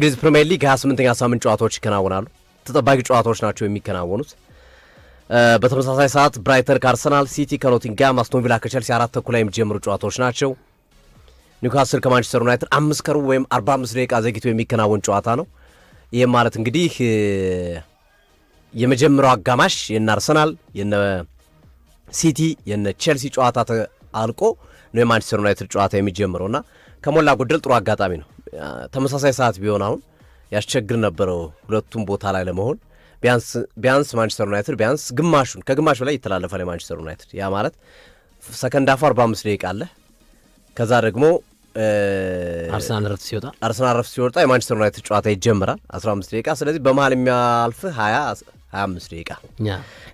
እንግሊዝ ፕሪሚየር ሊግ 28ኛ ሳምንት ጨዋታዎች ይከናወናሉ። ተጠባቂ ጨዋታዎች ናቸው የሚከናወኑት። በተመሳሳይ ሰዓት ብራይተን ከአርሰናል፣ ሲቲ ከኖቲንግሃም፣ አስቶን ቪላ ከቸልሲ 4:30 ላይ የሚጀምሩ ጨዋታዎች ናቸው። ኒውካስል ከማንቸስተር ዩናይትድ 5 ወይም 45 ደቂቃ ዘግይቶ የሚከናወን ጨዋታ ነው። ይህም ማለት እንግዲህ የመጀመሪያው አጋማሽ የነ አርሰናል የነ ሲቲ የነ ቸልሲ ጨዋታ አልቆ ነው የማንቸስተር ዩናይትድ ጨዋታ የሚጀምረውና ከሞላ ጎደል ጥሩ አጋጣሚ ነው። ተመሳሳይ ሰዓት ቢሆን አሁን ያስቸግር ነበረው ሁለቱም ቦታ ላይ ለመሆን። ቢያንስ ማንቸስተር ዩናይትድ ቢያንስ ከግማሽ በላይ ይተላለፋል የማንቸስተር ዩናይትድ። ያ ማለት ሰከንድ ሃፍ 45 ደቂቃ አለ። ከዛ ደግሞ አርሰናል ረፍት ሲወጣ የማንቸስተር ዩናይትድ ጨዋታ ይጀምራል 15 ደቂቃ። ስለዚህ በመሃል የሚያልፍ 25 ደቂቃ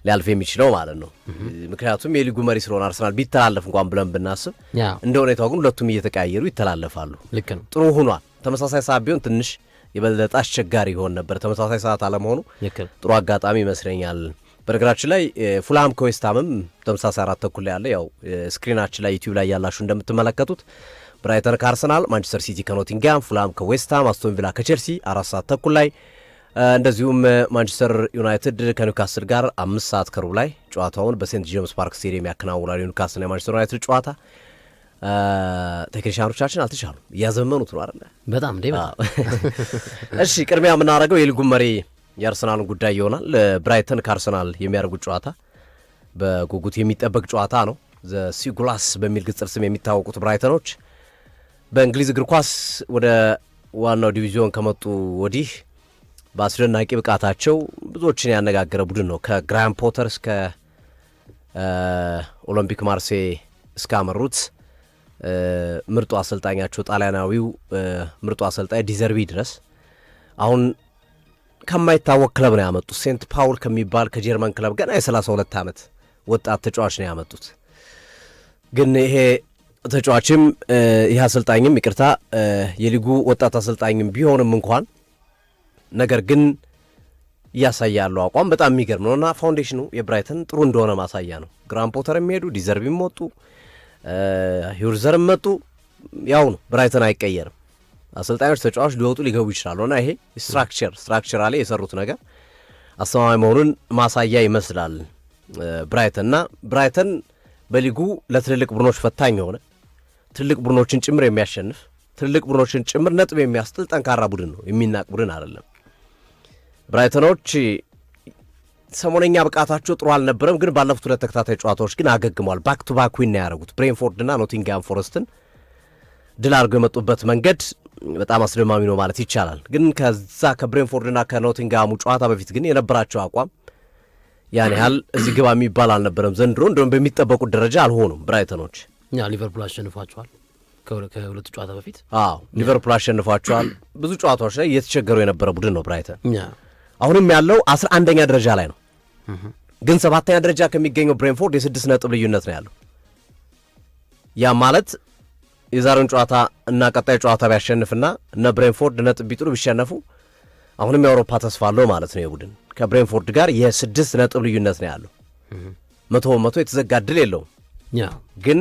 ሊያልፍ የሚችለው ማለት ነው። ምክንያቱም የሊጉ መሪ ስለሆነ አርሰናል ቢተላለፍ እንኳን ብለን ብናስብ እንደ ሁኔታው ግን ሁለቱም እየተቀያየሩ ይተላለፋሉ። ልክ ነው። ጥሩ ሆኗል። ተመሳሳይ ሰዓት ቢሆን ትንሽ የበለጠ አስቸጋሪ ይሆን ነበር። ተመሳሳይ ሰዓት አለመሆኑ ጥሩ አጋጣሚ ይመስለኛል። በነገራችን ላይ ፉልሃም ከዌስትሃምም ተመሳሳይ 4:30 ላይ ያለ ያው ስክሪናችን ላይ ዩቲዩብ ላይ ያላችሁ እንደምትመለከቱት ብራይተን ከአርሰናል፣ ማንቸስተር ሲቲ ከኖቲንግሃም፣ ፉልሃም ከዌስትሃም፣ አስቶን ቪላ ከቸልሲ 4:30 ላይ እንደዚሁም ማንቸስተር ዩናይትድ ከኒውካስል ጋር 5:15 ላይ ጨዋታውን በሴንት ጄምስ ፓርክ ስቴዲየም ያከናውናል። ኒውካስል የማንቸስተር ዩናይትድ ጨዋታ ቴክኒሻኖቻችን አልተቻሉም፣ እያዘመኑት ነው አይደል? በጣም እሺ፣ ቅድሚያ የምናደርገው የሊጉ መሪ የአርሰናልን ጉዳይ ይሆናል። ብራይተን ከአርሰናል የሚያደርጉት ጨዋታ በጉጉት የሚጠበቅ ጨዋታ ነው። ዘ ሲጉላስ በሚል ቅጽል ስም የሚታወቁት ብራይተኖች በእንግሊዝ እግር ኳስ ወደ ዋናው ዲቪዚዮን ከመጡ ወዲህ በአስደናቂ ብቃታቸው ብዙዎችን ያነጋገረ ቡድን ነው። ከግራሃም ፖተር እስከ ኦሎምፒክ ማርሴይ እስካመሩት ምርጡ አሰልጣኛቸው ጣሊያናዊው ምርጡ አሰልጣኝ ዲዘርቢ ድረስ አሁን ከማይታወቅ ክለብ ነው ያመጡት። ሴንት ፓውል ከሚባል ከጀርመን ክለብ ገና የ32 ዓመት ወጣት ተጫዋች ነው ያመጡት። ግን ይሄ ተጫዋችም ይህ አሰልጣኝም የሊጉ ወጣት አሰልጣኝም ቢሆንም እንኳን ነገር ግን እያሳየ ያለው አቋም በጣም የሚገርም ነው እና ፋውንዴሽኑ የብራይተን ጥሩ እንደሆነ ማሳያ ነው። ግራሃም ፖተር የሚሄዱ ዲዘርቢም መጡ፣ ሂውርዘርም መጡ፣ ያው ነው። ብራይተን አይቀየርም። አሰልጣኞች ተጫዋች ሊወጡ ሊገቡ ይችላሉ እና ይሄ ስትራክቸራሊ የሰሩት ነገር አስተማማኝ መሆኑን ማሳያ ይመስላል ብራይተን በሊጉ ለትልልቅ ቡድኖች ፈታኝ የሆነ ትልልቅ ቡድኖችን ጭምር የሚያሸንፍ ትልልቅ ቡድኖችን ጭምር ነጥብ የሚያስጥል ጠንካራ ቡድን ነው፣ የሚናቅ ቡድን አይደለም። ብራይተኖች ሰሞነኛ ብቃታቸው ጥሩ አልነበረም፣ ግን ባለፉት 2 ተከታታይ ጨዋታዎች ግን አገግመዋል። ባክ ቱ ባክ ዊን ያደረጉት ብሬንፎርድና ኖቲንግሃም ፎረስትን ድል አድርገው የመጡበት መንገድ በጣም አስደማሚ ነው ማለት ይቻላል። ግን ከዛ ከብሬንፎርድና ከኖቲንግሃሙ ጨዋታ በፊት ግን የነበራቸው አቋም ያን ያህል እዚህ ግባ የሚባል አልነበረም። ዘንድሮ እንደውም በሚጠበቁት ደረጃ አልሆኑም ብራይተኖች። ሊቨርፑል አሸንፏቸዋል ከሁለቱ ጨዋታ በፊት። ሊቨርፑል አሸንፏቸዋል። ብዙ ጨዋታዎች ላይ እየተቸገሩ የነበረ ቡድን ነው ብራይተን። አሁንም ያለው 11ኛ ደረጃ ላይ ነው፣ ግን 7ኛ ደረጃ ከሚገኘው ብሬንፎርድ የ6 ነጥብ ልዩነት ነው ያለው። ያ ማለት የዛሬውን ጨዋታ እና ቀጣይ ጨዋታ ቢያሸንፍና እነ ብሬንፎርድ ነጥብ ቢጥሉ ቢሸነፉ አሁንም የአውሮፓ ተስፋ አለው ማለት ነው። የቡድን ከብሬንፎርድ ጋር የ6 ነጥብ ልዩነት ነው ያለው። 100 የተዘጋ ድል የለውም። ግን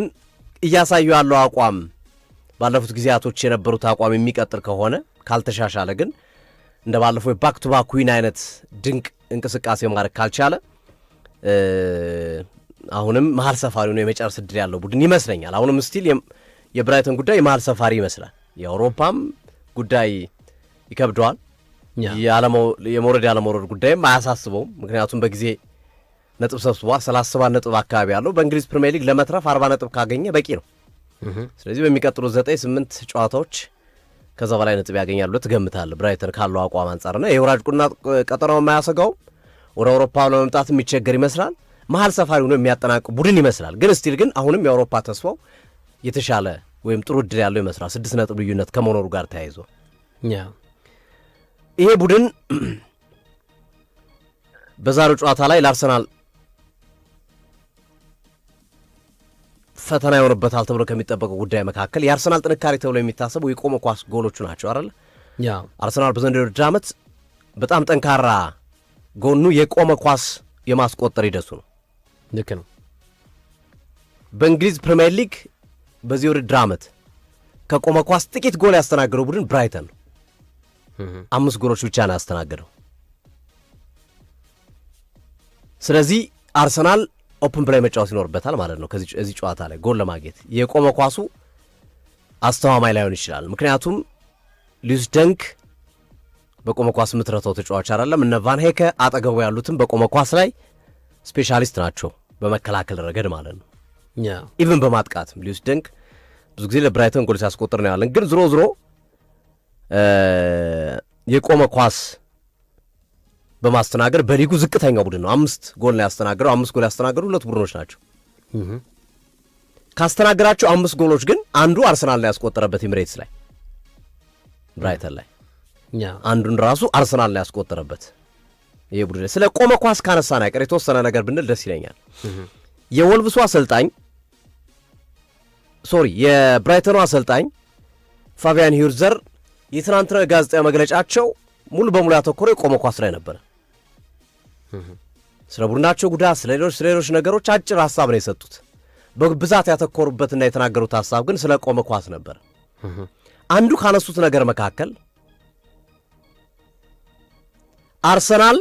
እያሳዩ ያለው አቋም ባለፉት ጊዜያቶች የነበሩት አቋም የሚቀጥል ከሆነ ካልተሻሻለ ግን እንደ ባለፈው የባክ ቱ ባክ ዊን አይነት ድንቅ እንቅስቃሴ ማድረግ ካልቻለ አሁንም መሀል ሰፋሪ ነው የመጨረስ እድል ያለው ቡድን ይመስለኛል። አሁንም ስቲል የብራይተን ጉዳይ የመሀል ሰፋሪ ይመስላል። የአውሮፓም ጉዳይ ይከብደዋል። የመውረድ ያለመውረድ ጉዳይም አያሳስበውም። ምክንያቱም በጊዜ ነጥብ ሰብስቧል። 37 ነጥብ አካባቢ ያለው በእንግሊዝ ፕሪሚየር ሊግ ለመትረፍ 40 ነጥብ ካገኘ በቂ ነው። ስለዚህ በሚቀጥሉት 9-8 ጨዋታዎች ከዛ በላይ ነጥብ ያገኛሉ ትገምታለህ ብራይተን ካለው አቋም አንጻርና የወራጅ ቀጠናው የማያሰጋውም ወደ አውሮፓ ለመምጣት የሚቸገር ይመስላል። መሀል ሰፋሪ ሆኖ የሚያጠናቅቅ ቡድን ይመስላል። ግን ስቲል ግን አሁንም የአውሮፓ ተስፋው የተሻለ ወይም ጥሩ እድል ያለው ይመስላል 6 ነጥብ ልዩነት ከመኖሩ ጋር ተያይዞ ይሄ ቡድን በዛሬው ጨዋታ ላይ ለአርሰናል ፈተና ይሆንበታል ተብሎ ከሚጠበቀው ጉዳይ መካከል የአርሰናል ጥንካሬ ተብሎ የሚታሰበው የቆመ ኳስ ጎሎቹ ናቸው አይደል? አርሰናል በዘንድሮው ውድድር ዓመት በጣም ጠንካራ ጎኑ የቆመ ኳስ የማስቆጠር ሂደቱ ነው። ልክ ነው። በእንግሊዝ ፕሪሚየር ሊግ በዚህ ውድድር ዓመት ከቆመ ኳስ ጥቂት ጎል ያስተናገረው ቡድን ብራይተን ነው። 5 ጎሎች ብቻ ነው ያስተናገደው። ስለዚህ አርሰናል ኦፕን ፕሌይ መጫወት ይኖርበታል ማለት ነው። ከዚህ ጨዋታ ላይ ጎል ለማግኘት የቆመ ኳሱ አስተማማኝ ላይሆን ይችላል። ምክንያቱም ሉዊስ ደንክ በቆመ ኳስ ምትረተው ተጫዋች አይደለም። እነ ቫን ሄከ አጠገቡ ያሉትም በቆመ ኳስ ላይ ስፔሻሊስት ናቸው፣ በመከላከል ረገድ ማለት ነው። ኢቭን በማጥቃትም ሉዊስ ደንክ ብዙ ጊዜ ለብራይተን ጎል ሲያስቆጥር ነው ያለን። ግን ዝሮ የቆመ ኳስ በማስተናገድ በሊጉ ዝቅተኛው ቡድን ነው። 5 ጎል ነው ያስተናገረው። 5 ጎል ያስተናገሩ 2 ቡድኖች ናቸው። ካስተናገራቸው 5 ጎሎች ግን አንዱ አርሰናል ላይ ያስቆጠረበት ኤሚሬትስ ላይ ብራይተን ላይ አንዱን ራሱ አርሰናል ላይ ያስቆጠረበት ይሄ ቡድን። ስለ ቆመ ኳስ ካነሳን አይቀር የተወሰነ ነገር ብንል ደስ ይለኛል። የወልቭሱ አሰልጣኝ የብራይተኑ አሰልጣኝ ፋቢያን ሂርዘር የትናንትና ጋዜጣዊ መግለጫቸው ሙሉ በሙሉ ያተኮረው የቆመ ኳስ ላይ ነበር። ስለ ቡድናቸው ጉዳት፣ ስለ ሌሎች ነገሮች አጭር ሀሳብ ነው የሰጡት። በብዛት ያተኮሩበትና የተናገሩት ሀሳብ ግን ስለ ቆመ ኳስ ነበር። አንዱ ካነሱት ነገር መካከል አርሰናል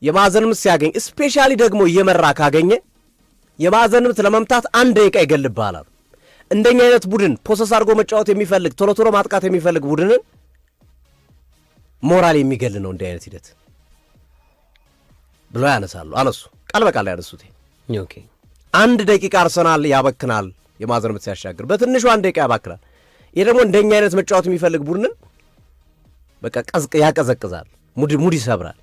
የማዕዘን ምት ሲያገኝ ስፔሻሊ ደግሞ እየመራ ካገኘ የማዕዘን ምት ለመምታት 1 ደቂቃ ይገልብሃል አሉ። እንደኛ አይነት ቡድን ፖሰስ አድርጎ መጫወት የሚፈልግ ቶሎ ማጥቃት የሚፈልግ ቡድንን ሞራል የሚገል ነው እንዲህ አይነት ሂደት ብሎ አነሱ። ቃል በቃል ያነሱት 1 ደቂቃ አርሰናል ያበክናል። የማዕዘን ምት ሲያሻግር በትንሹ 1 ደቂቃ ያባክናል። ይህ ደግሞ እንደኛ አይነት መጫወት የሚፈልግ ቡድንን በቃ ያቀዘቅዛል፣ ሙድ ይሰብራል።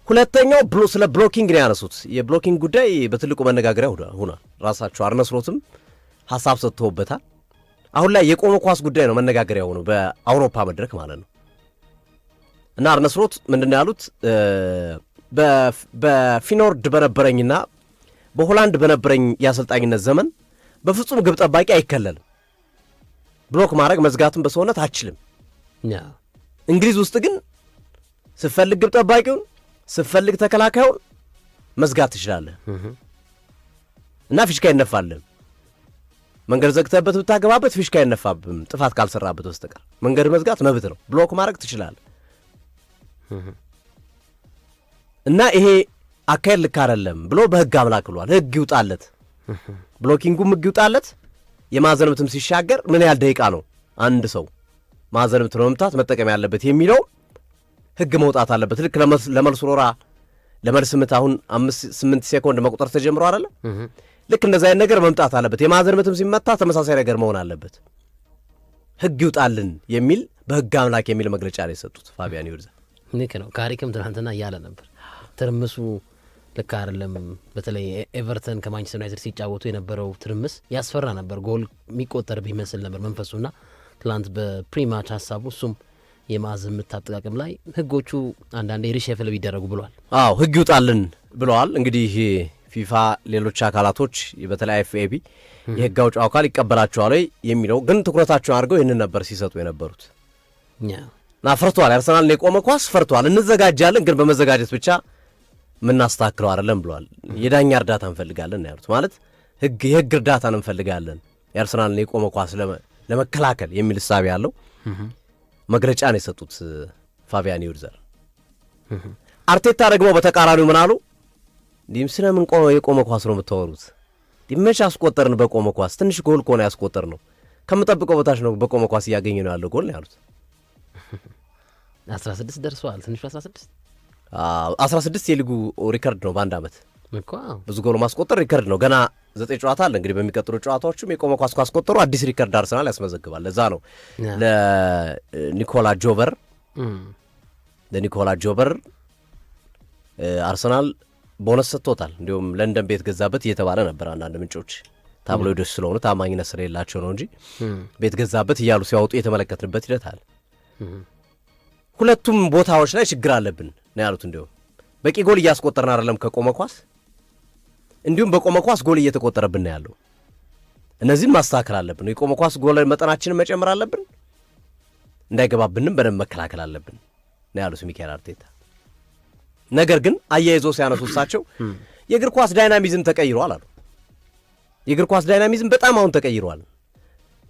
ሁለተኛው ስለ ብሎኪንግ ነው ያነሱት። የብሎኪንግ ጉዳይ በትልቁ መነጋገሪያ ሆኗል። ራሳቸው አርነ ስሎትም ሀሳብ ሰጥተውበታል። አሁን ላይ የቆመ ኳስ ጉዳይ ነው መነጋገሪያ ሆነው በአውሮፓ መድረክ ማለት ነው። እና አርነ ስሎት ምንድነው ያሉት? በፊኖርድ በነበረኝና በሆላንድ በነበረኝ የአሰልጣኝነት ዘመን በፍጹም ግብ ጠባቂ አይከለልም። ብሎክ ማድረግ መዝጋቱን በሰውነት አችልም። እንግሊዝ ውስጥ ግን ስፈልግ ግብ ጠባቂውን ስፈልግ ተከላካዩን መዝጋት ትችላለህ እና ፊሽካ ይነፋልህ። መንገድ ዘግተህበት ብታገባበት ፊሽካ ይነፋብህም ጥፋት ካልሰራበት በስተቀር መንገድ መዝጋት መብት ነው። ብሎክ ማድረግ ትችላለህ እና ይሄ አካሄድ ልክ አይደለም ብሎ በህግ አምላክ ብሏል። ህግ ይውጣለት፣ ብሎኪንጉም ህግ ይውጣለት። የማዕዘን ምትም ሲሻገር ምን ያህል ደቂቃ ነው አንድ ሰው ማዕዘን ምት ለመምታት መጠቀም ያለበት የሚለው ህግ መውጣት አለበት። ልክ ለመልስ ሮራ ለመልስ ምት አሁን 5-8 ሴኮንድ መቁጠር ተጀምሮ አይደለ? ልክ እንደዛ አይነት ነገር መምጣት አለበት። የማዕዘን ምትም ሲመታ ተመሳሳይ ነገር መሆን አለበት። ህግ ይውጣልን የሚል በህግ አምላክ የሚል መግለጫ ላይ የሰጡት ፋቢያን ሂርዘር ልክ ነው። ካሪክም ትናንትና እያለ ነበር ትርምሱ ልክ አይደለም። በተለይ ኤቨርተን ከማንቸስተር ዩናይትድ ሲጫወቱ የነበረው ትርምስ ያስፈራ ነበር። ጎል የሚቆጠር ቢመስል ነበር መንፈሱና ትላንት በፕሪማች ሀሳቡ እሱም የማዕዘን ምት አጠቃቀም ላይ ህጎቹ አንዳንዴ ሪሸፍል ቢደረጉ ብለዋል። ህግ ይውጣልን ብለዋል። እንግዲህ ፊፋ ሌሎች አካላቶች በተለይ ኤፍኤቢ የህግ አውጪ አካል ይቀበላቸዋል የሚለው ግን ትኩረታቸውን አድርገው ይህንን ነበር ሲሰጡ የነበሩት እና ፈርተዋል። አርሰናልን የቆመ ኳስ ፈርተዋል። እንዘጋጃለን ግን በመዘጋጀት ብቻ ምናስተካክለው አይደለም ብለዋል። የዳኛ እርዳታ እንፈልጋለን ያሉት ማለት የህግ እርዳታን እንፈልጋለን የአርሰናልን የቆመ ኳስ ለመከላከል የሚል እሳቤ ያለው መግለጫ ነው የሰጡት ፋቢያን ሂርዘር። አርቴታ ደግሞ በተቃራኒው ምን አሉ? እንዲህም ስለምን የቆመ ኳስ ነው የምታወሩት? ዲመች አስቆጠርን በቆመ ኳስ ትንሽ ጎል ከሆነ ያስቆጠር ነው ከምጠብቀው በታች ነው በቆመ ኳስ እያገኘ ነው ያለው ጎል ነው ያሉት። 16 ደርሰዋል። ትንሹ 16 የሊጉ ሪከርድ ነው በአንድ ዓመት እኮ ብዙ ጎል ማስቆጠር ሪከርድ ነው። ገና 9 ጨዋታ አለ እንግዲህ በሚቀጥሉ ጨዋታዎችም የቆመ ኳስ ካስቆጠሩ አዲስ ሪከርድ አርሰናል ያስመዘግባል። ለዛ ነው ለኒኮላ ጆበር አርሰናል ቦነስ ሰጥቶታል። እንዲሁም ለንደን ቤት ገዛበት እየተባለ ነበር። አንዳንድ ምንጮች ታብሎይዶች ስለሆኑ ታማኝነት ስለሌላቸው ነው እንጂ ቤት ገዛበት እያሉ ሲያወጡ የተመለከትንበት ሂደት አለ። ሁለቱም ቦታዎች ላይ ችግር አለብን ነው ያሉት። እንዲሁም በቂ ጎል እያስቆጠርን አይደለም ከቆመ ኳስ፣ እንዲሁም በቆመ ኳስ ጎል እየተቆጠረብን ነው ያለው። እነዚህን ማስተካከል አለብን። የቆመ ኳስ ጎል መጠናችንን መጨመር አለብን፣ እንዳይገባብንም በደንብ መከላከል አለብን ነው ያሉት ሚካኤል አርቴታ። ነገር ግን አያይዞ ሲያነሱ እሳቸው የእግር ኳስ ዳይናሚዝም ተቀይሯል አሉ። የእግር ኳስ ዳይናሚዝም በጣም አሁን ተቀይሯል።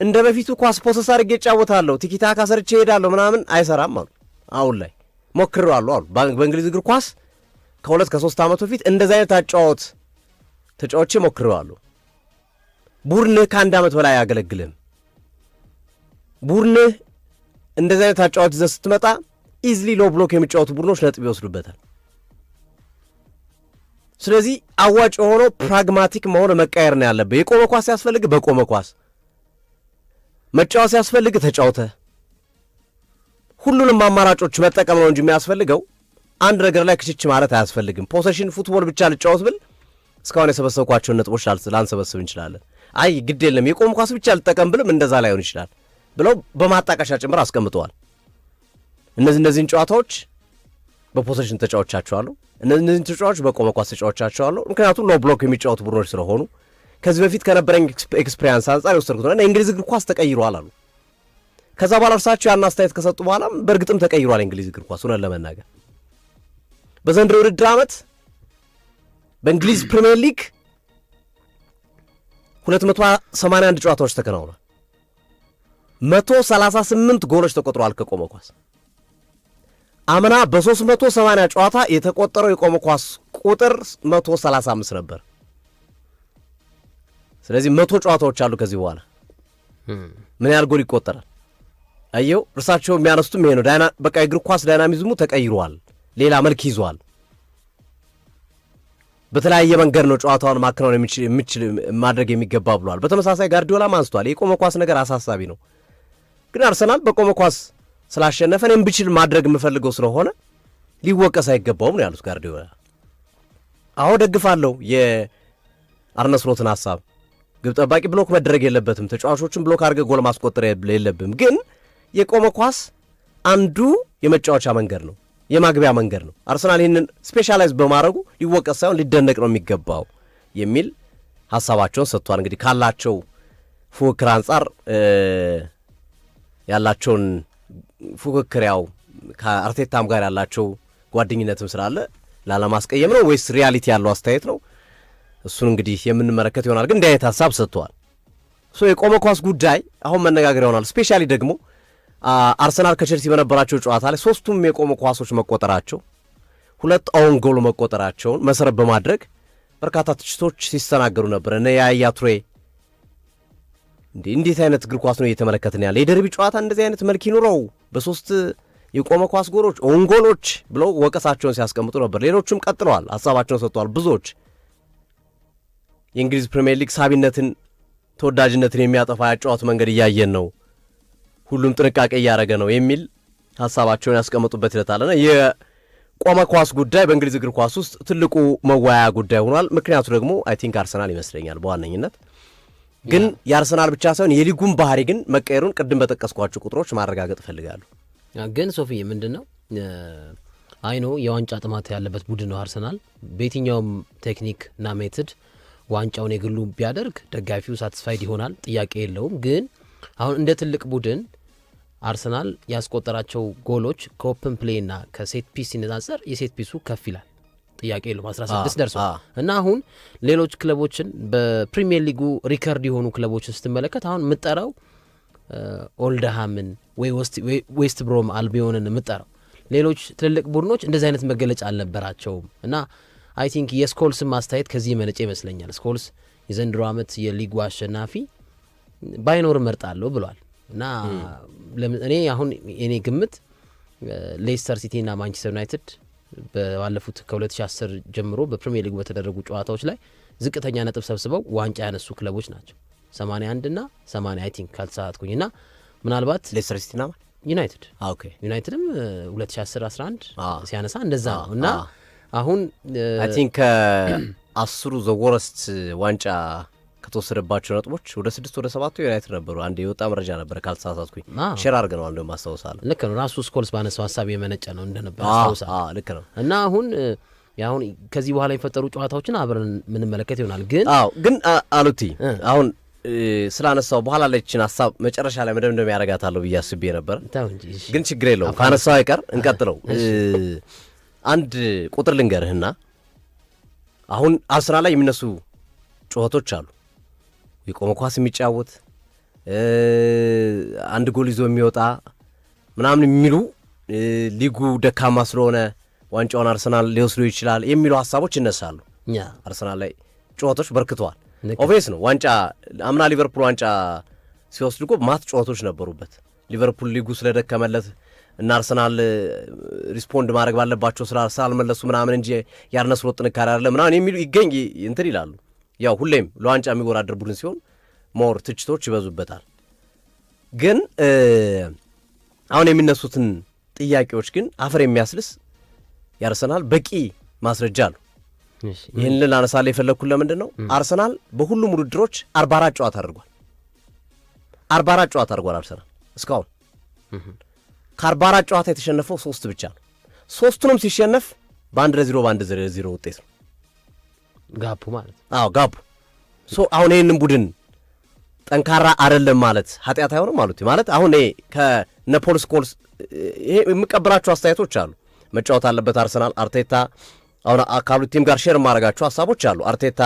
እንደ በፊቱ ኳስ ፖሰስ አድርጌ እጫወታለሁ ቲኪታካ ሰርቼ እሄዳለሁ ምናምን አይሰራም አሉ። አሁን ላይ ሞክረዋለሁ አሉ። በእንግሊዝ እግር ኳስ ከ2 ከ3 ዓመት በፊት እንደዚህ አይነት ተጫዋቾች ሞክረዋለሁ። ቡድንህ ከ1 ዓመት በላይ አያገለግልም። ቡድንህ እንደዚህ አይነት ተጫዋች ይዘህ ስትመጣ ኢዝሊ ሎ ብሎክ የሚጫወቱ ቡድኖች ነጥብ ይወስዱበታል። ስለዚህ አዋጭ የሆነው ፕራግማቲክ መሆን መቃየር ነው ያለብህ። የቆመ ኳስ ሲያስፈልግ በቆመ ኳስ መጫወት ሲያስፈልግ ተጫውተ ሁሉንም አማራጮች መጠቀም ነው እንጂ የሚያስፈልገው አንድ ነገር ላይ ክችች ማለት አያስፈልግም። ፖሴሽን ፉትቦል ብቻ ልጫወት ብል እስካሁን የሰበሰብኳቸውን ነጥቦች ላንሰበስብ እንችላለን። አይ ግድ የለም የቆመ ኳስ ብቻ ልጠቀም ብልም እንደዛ ላይሆን ይችላል ብለው በማጣቀሻ ጭምር አስቀምጠዋል። እነዚህን ጨዋታዎች በፖሴሽን ተጫዋቾቻቸዋለሁ፣ እነዚህን ተጫዋቾች በቆመ ኳስ ተጫዋቾቻቸዋለሁ። ምክንያቱም ሎ ብሎክ የሚጫወቱ ቡድኖች ስለሆኑ ከዚህ በፊት ከነበረኝ ኤክስፔሪንስ አንጻር የወሰድኩት ነው። የእንግሊዝ እግር ኳስ ተቀይሯል አሉ። ከዛ በኋላ እርሳቸው ያን አስተያየት ከሰጡ በኋላ በእርግጥም ተቀይሯል የእንግሊዝ እግር ኳስ። ሆነን ለመናገር በዘንድሮ ውድድር ዓመት በእንግሊዝ ፕሪሚየር ሊግ 281 ጨዋታዎች ተከናውኗል። 138 ጎሎች ተቆጥረዋል ከቆመ ኳስ። አምና በ380 ጨዋታ የተቆጠረው የቆመ ኳስ ቁጥር 135 ነበር። ስለዚህ 100 ጨዋታዎች አሉ ከዚህ በኋላ ምን ያህል ጎል ይቆጠራል? አየው እርሳቸው የሚያነሱትም ይሄ ነው። በቃ የእግር ኳስ ዳይናሚዝሙ ተቀይሯል፣ ሌላ መልክ ይዟል። በተለያየ መንገድ ነው ጨዋታውን ማከናወን የሚችል ማድረግ የሚገባ ብሏል። በተመሳሳይ ጋርዲዮላም አንስቷል። የቆመ ኳስ ነገር አሳሳቢ ነው፣ ግን አርሰናል በቆመ ኳስ ስላሸነፈ እኔም ብችል ማድረግ የምፈልገው ስለሆነ ሊወቀስ አይገባውም ነው ያሉት ጋርዲዮላ። አዎ ደግፋለሁ የአርነ ስሎትን ሐሳብ። ግብ ጠባቂ ብሎክ መደረግ የለበትም፣ ተጫዋቾችን ብሎክ አድርገህ ጎል ማስቆጠር የለብም። ግን የቆመ ኳስ አንዱ የመጫወቻ መንገድ ነው፣ የማግቢያ መንገድ ነው። አርሰናል ይህንን ስፔሻላይዝ በማድረጉ ሊወቀስ ሳይሆን ሊደነቅ ነው የሚገባው የሚል ሐሳባቸውን ሰጥቷል። እንግዲህ ካላቸው ፉክክር አንጻር ያላቸውን ፉክክር ያው ከአርቴታም ጋር ያላቸው ጓደኝነትም ስላለ ላለማስቀየም ነው ወይስ ሪያሊቲ ያለው አስተያየት ነው? እሱን እንግዲህ የምንመለከት ይሆናል። ግን እንዲህ አይነት ሀሳብ ሰጥተዋል። የቆመ ኳስ ጉዳይ አሁን መነጋገር ይሆናል። ስፔሻሊ ደግሞ አርሰናል ከቸልሲ በነበራቸው ጨዋታ ላይ 3ቱም የቆመ ኳሶች መቆጠራቸው፣ 2 ኦውን ጎል መቆጠራቸውን መሰረት በማድረግ በርካታ ትችቶች ሲስተናገሩ ነበር። እነ ያያ ቱሬ እንዴት አይነት እግር ኳስ ነው እየተመለከትን ያለ? የደርቢ ጨዋታ እንደዚህ አይነት መልክ ይኑረው በ3 የቆመ ኳስ ጎሎች ኦውን ጎሎች ብለው ወቀሳቸውን ሲያስቀምጡ ነበር። ሌሎቹም ቀጥለዋል፣ ሀሳባቸውን ሰጥተዋል። ብዙዎች የእንግሊዝ ፕሪሚየር ሊግ ሳቢነትን ተወዳጅነትን የሚያጠፋ ያጨዋቱ መንገድ እያየን ነው፣ ሁሉም ጥንቃቄ እያደረገ ነው የሚል ሀሳባቸውን ያስቀምጡበት ሂደት አለና የቆመ ኳስ ጉዳይ በእንግሊዝ እግር ኳስ ውስጥ ትልቁ መወያያ ጉዳይ ሆኗል። ምክንያቱ ደግሞ አይ ቲንክ አርሰናል ይመስለኛል በዋነኝነት። ግን የአርሰናል ብቻ ሳይሆን የሊጉን ባህሪ ግን መቀየሩን ቅድም በጠቀስኳቸው ቁጥሮች ማረጋገጥ እፈልጋለሁ። ግን ሶፊ ምንድን ነው አይኖ የዋንጫ ጥማት ያለበት ቡድን ነው አርሰናል። በየትኛውም ቴክኒክ እና ሜትድ ዋንጫውን የግሉ ቢያደርግ ደጋፊው ሳትስፋይድ ይሆናል፣ ጥያቄ የለውም። ግን አሁን እንደ ትልቅ ቡድን አርሰናል ያስቆጠራቸው ጎሎች ከኦፕን ፕሌይ እና ከሴት ፒስ ሲነጻጸር የሴት ፒሱ ከፍ ይላል፣ ጥያቄ የለውም። 16 ደርሷል። እና አሁን ሌሎች ክለቦችን በፕሪሚየር ሊጉ ሪከርድ የሆኑ ክለቦችን ስትመለከት አሁን የምጠራው ኦልደሃምን ወይ ዌስት ብሮም አልቢዮንን የምጠራው ሌሎች ትልልቅ ቡድኖች እንደዚህ አይነት መገለጫ አልነበራቸውም። እና አይ ቲንክ የስኮልስን ማስተያየት ከዚህ መነጨ ይመስለኛል። ስኮልስ የዘንድሮ ዓመት የሊጉ አሸናፊ ባይኖር መርጣለሁ ብሏል። እና እኔ አሁን የኔ ግምት ሌስተር ሲቲ እና ማንቸስተር ዩናይትድ ባለፉት ከ2010 ጀምሮ በፕሪሚየር ሊጉ በተደረጉ ጨዋታዎች ላይ ዝቅተኛ ነጥብ ሰብስበው ዋንጫ ያነሱ ክለቦች ናቸው። 81 እና 80 አይ ቲንክ ካልተሳሳትኩኝ። እና ምናልባት ሌስተር ሲቲ እና ዩናይትድ ዩናይትድም 2010-11 ሲያነሳ እንደዛ ነው። እና አሁን አይ ቲንክ ከ10 ዘወረስት ዋንጫ ከተወሰደባቸው ነጥቦች ወደ 6 ወደ 7 ዩናይትድ ነበሩ። አንድ የወጣ መረጃ ነበረ ካልተሳሳትኩኝ፣ ሼር አድርገነው አንዱ ማስታወሳለሁ። ልክ ነው። ራሱ ስኮልስ ባነሳው ሀሳብ የመነጨ ነው እንደነበር አስታውሳለሁ። ልክ ነው። እና አሁን ከዚህ በኋላ የሚፈጠሩ ጨዋታዎችን አብረን የምንመለከት ይሆናል። ግን አሉቲ አሁን ስላነሳው በኋላ ላይችን ሀሳብ መጨረሻ ላይ መደምደሚያ ያደርጋታለሁ ብዬ አስቤ ነበር። ግን ችግር የለውም ካነሳው አይቀር እንቀጥለው። አንድ ቁጥር ልንገርህና አሁን አርሰናል ላይ የሚነሱ ጩኸቶች አሉ። የቆመ ኳስ የሚጫወት አንድ ጎል ይዞ የሚወጣ ምናምን የሚሉ ሊጉ ደካማ ስለሆነ ዋንጫውን አርሰናል ሊወስዶ ይችላል የሚሉ ሀሳቦች ይነሳሉ። አርሰናል ላይ ጨዋታዎች በርክተዋል። ኦቬስ ነው ዋንጫ አምና ሊቨርፑል ዋንጫ ሲወስድ እኮ ማት ጨዋታዎች ነበሩበት። ሊቨርፑል ሊጉ ስለደከመለት እና አርሰናል ሪስፖንድ ማድረግ ባለባቸው ስላልመለሱ ምናምን እንጂ የአርነ ስሎት ጥንካሬ አይደለ ምናምን የሚሉ ይገኝ እንትን ይላሉ። ያው ሁሌም ለዋንጫ የሚወዳደር ቡድን ሲሆን ሞር ትችቶች ይበዙበታል። ግን አሁን የሚነሱትን ጥያቄዎች ግን አፈር የሚያስልስ የአርሰናል በቂ ማስረጃ አሉ። ይህን ልናነሳለ የፈለግኩት ለምንድን ነው? አርሰናል በሁሉም ውድድሮች 44 ጨዋታ አድርጓል። 44 ጨዋታ አድርጓል አርሰናል እስካሁን። ከ44 ጨዋታ የተሸነፈው 3 ብቻ ነው። 3ቱንም ሲሸነፍ በ1-0 በ1-0 ውጤት ነው ጋፑ ማለት። አዎ ጋፑ። አሁን ይህንን ቡድን ጠንካራ አይደለም ማለት ኃጢአት አይሆንም ማለት አሁን ከነፖል ስኮልስ ይሄ የምቀበላቸው አስተያየቶች አሉ። መጫወት አለበት አርሰናል አርቴታ አሁን አካሉ ቲም ጋር ሼር ማድረጋቸው ሀሳቦች አሉ። አርቴታ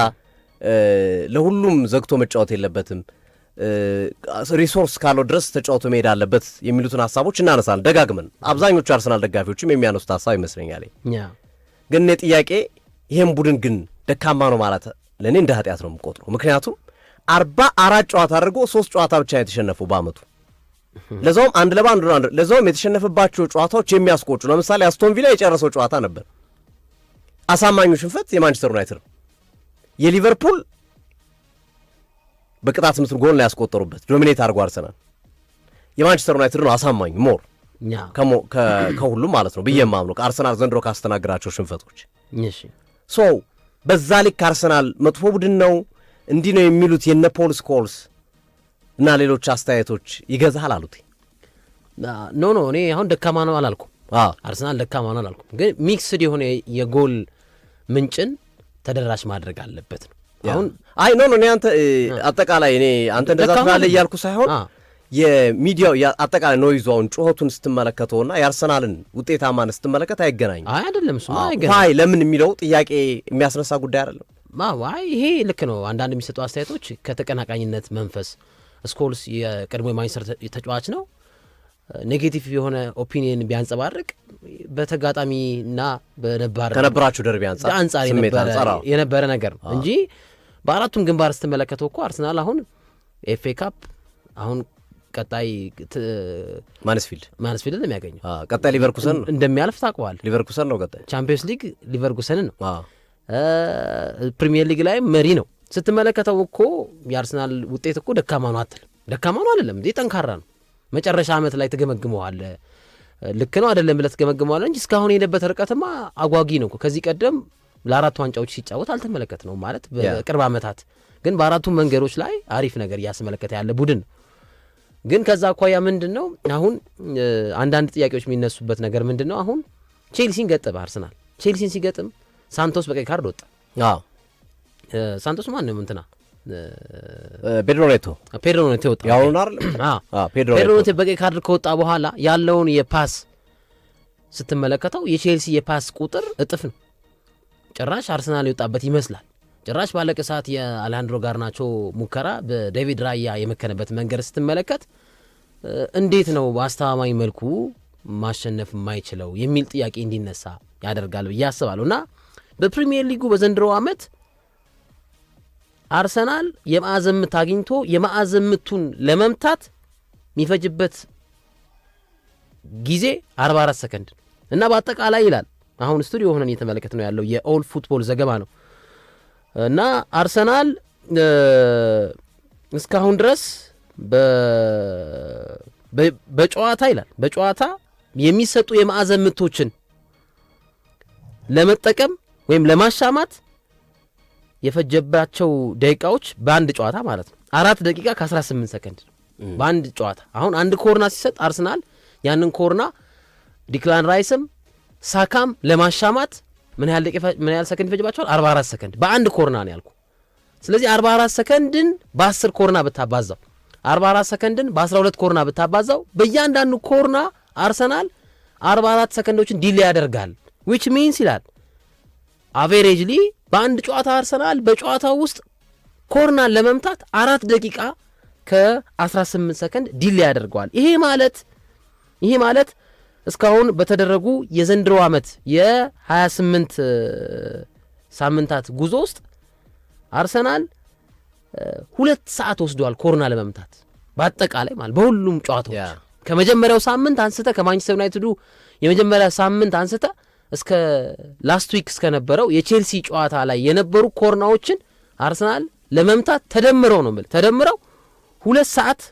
ለሁሉም ዘግቶ መጫወት የለበትም፣ ሪሶርስ ካለው ድረስ ተጫውቶ መሄድ አለበት የሚሉትን ሀሳቦች እናነሳለን ደጋግመን። አብዛኞቹ አርሰናል ደጋፊዎችም የሚያነሱት ሀሳብ ይመስለኛል። ግን እኔ ጥያቄ ይሄን ቡድን ግን ደካማ ነው ማለት ለእኔ እንደ ኃጢአት ነው የምቆጥረው። ምክንያቱም 44 ጨዋታ አድርጎ 3 ጨዋታ ብቻ የተሸነፈው በአመቱ፣ ለዛውም 1-1 ለዛውም የተሸነፈባቸው ጨዋታዎች የሚያስቆጩ። ለምሳሌ አስቶን ቪላ የጨረሰው ጨዋታ ነበር አሳማኙ ሽንፈት የማንቸስተር ዩናይትድ ነው። የሊቨርፑል በቅጣት ምት ጎል ላይ ያስቆጠሩበት ዶሚኔት አድርጎ አርሰናል። የማንቸስተር ዩናይትድ ነው አሳማኙ ሞር ከሁሉም ማለት ነው ብዬ የማምነው አርሰናል ዘንድሮ ካስተናገራቸው ሽንፈቶች። በዛ ልክ አርሰናል መጥፎ ቡድን ነው እንዲህ ነው የሚሉት የነ ፖል ስኮልስ እና ሌሎች አስተያየቶች ይገዛል አሉት። ኖ እኔ አሁን ደካማ ነው አላልኩም። አርሰናል ደካማ ነው አላልኩም። ግን ሚክስድ የሆነ የጎል ምንጭን ተደራሽ ማድረግ አለበት ነው አሁን። አይ እኔ አጠቃላይ እኔ አንተ እንደዛ ትላለህ እያልኩ ሳይሆን የሚዲያው አጠቃላይ ኖይዙ አሁን ጩኸቱን ስትመለከተውና የአርሰናልን ውጤታማን ስትመለከት አይገናኝም። አይደለም እሱ አይ ለምን የሚለው ጥያቄ የሚያስነሳ ጉዳይ አይደለም። ይሄ ልክ ነው። አንዳንድ የሚሰጡ አስተያየቶች ከተቀናቃኝነት መንፈስ ስኮልስ የቀድሞ የማንቸስተር ተጫዋች ነው ኔጌቲቭ የሆነ ኦፒኒየን ቢያንጸባርቅ በተጋጣሚና ከነበራችሁ ደርቢ አንጻር የነበረ ነገር ነው እንጂ በአራቱም ግንባር ስትመለከተው እኮ አርሰናል አሁን ኤፍኤ ካፕ አሁን ቀጣይ ማንስፊልድ የሚያገኘው ቀጣይ ሊቨርኩሰን እንደሚያልፍ ታውቀዋል። ሊቨርኩሰን ነው ቀጣይ ቻምፒየንስ ሊግ ሊቨርኩሰን ነው። ፕሪሚየር ሊግ ላይ መሪ ነው። ስትመለከተው እኮ የአርሰናል ውጤት እኮ ደካማ ነው አትልም። ደካማ ነው አይደለም እንዴ ጠንካራ ነው። መጨረሻ ዓመት ላይ ተገመግመዋል። ልክ ነው አይደለም ብለህ ተገመግመዋል እንጂ እስካሁን የሄደበት ርቀትማ አጓጊ ነው። ከዚህ ቀደም ለአራት ዋንጫዎች ሲጫወት አልተመለከት ነው ማለት በቅርብ ዓመታት ግን በአራቱም መንገዶች ላይ አሪፍ ነገር እያስመለከተ ያለ ቡድን ነው። ግን ከዛ አኳያ ምንድን ነው አሁን አንዳንድ ጥያቄዎች የሚነሱበት ነገር ምንድን ነው? አሁን ቼልሲን ገጠመ አርሰናል። ቼልሲን ሲገጥም ሳንቶስ በቀይ ካርድ ወጣ። ሳንቶስ ማን ነው እንትና ፔድሮ ኔቶ ወጣ። ፔድሮ ኔቶ በቀይ ካርድ ከወጣ በኋላ ያለውን የፓስ ስትመለከተው የቼልሲ የፓስ ቁጥር እጥፍ ነው። ጭራሽ አርሰናል የወጣበት ይመስላል። ጭራሽ ባለቀ ሰዓት የአሌሃንድሮ ጋርናቾ ሙከራ በዴቪድ ራያ የመከነበት መንገድ ስትመለከት እንዴት ነው በአስተማማኝ መልኩ ማሸነፍ የማይችለው የሚል ጥያቄ እንዲነሳ ያደርጋል ብዬ አስባለሁ። እና በፕሪሚየር ሊጉ በዘንድሮ ዓመት አርሰናል የማዕዘን ምት አግኝቶ የማዕዘን ምቱን ለመምታት የሚፈጅበት ጊዜ 44 ሰከንድ እና በአጠቃላይ ይላል አሁን ስቱዲዮ ሆነን እየተመለከት ነው ያለው የኦል ፉትቦል ዘገባ ነው እና አርሰናል እስካሁን ድረስ በጨዋታ ይላል በጨዋታ የሚሰጡ የማዕዘን ምቶችን ለመጠቀም ወይም ለማሻማት የፈጀባቸው ደቂቃዎች በአንድ ጨዋታ ማለት ነው 4 ደቂቃ ከ18 ሰከንድ በአንድ ጨዋታ። አሁን አንድ ኮርና ሲሰጥ አርሰናል ያንን ኮርና ዲክላን ራይስም ሳካም ለማሻማት ምን ያህል ሰከንድ ይፈጅባቸዋል? 44 ሰከንድ በአንድ ኮርና ነው ያልኩ። ስለዚህ 44 ሰከንድን በ10 ኮርና ብታባዛው 44 ሰከንድን በ12 ኮርና ብታባዛው በእያንዳንዱ ኮርና አርሰናል 44 ሰከንዶችን ዲሌ ያደርጋል። which means ይላል አቬሬጅሊ በአንድ ጨዋታ አርሰናል በጨዋታው ውስጥ ኮርናን ለመምታት 4 ደቂቃ ከ18 ሰከንድ ዲሌ ያደርገዋል። ይሄ ማለት እስካሁን በተደረጉ የዘንድሮ ዓመት የ28 ሳምንታት ጉዞ ውስጥ አርሰናል 2 ሰዓት ወስዷል ኮርና ለመምታት በአጠቃላይ ማለት በሁሉም ጨዋታዎች ከመጀመሪያው ሳምንት አንስተ ከማንቸስተር ዩናይትዱ የመጀመሪያ ሳምንት አንስተ እስከ ላስት ዊክ እስከነበረው የቼልሲ ጨዋታ ላይ የነበሩ ኮርናዎችን አርሰናል ለመምታት ተደምረው 2 ሰዓት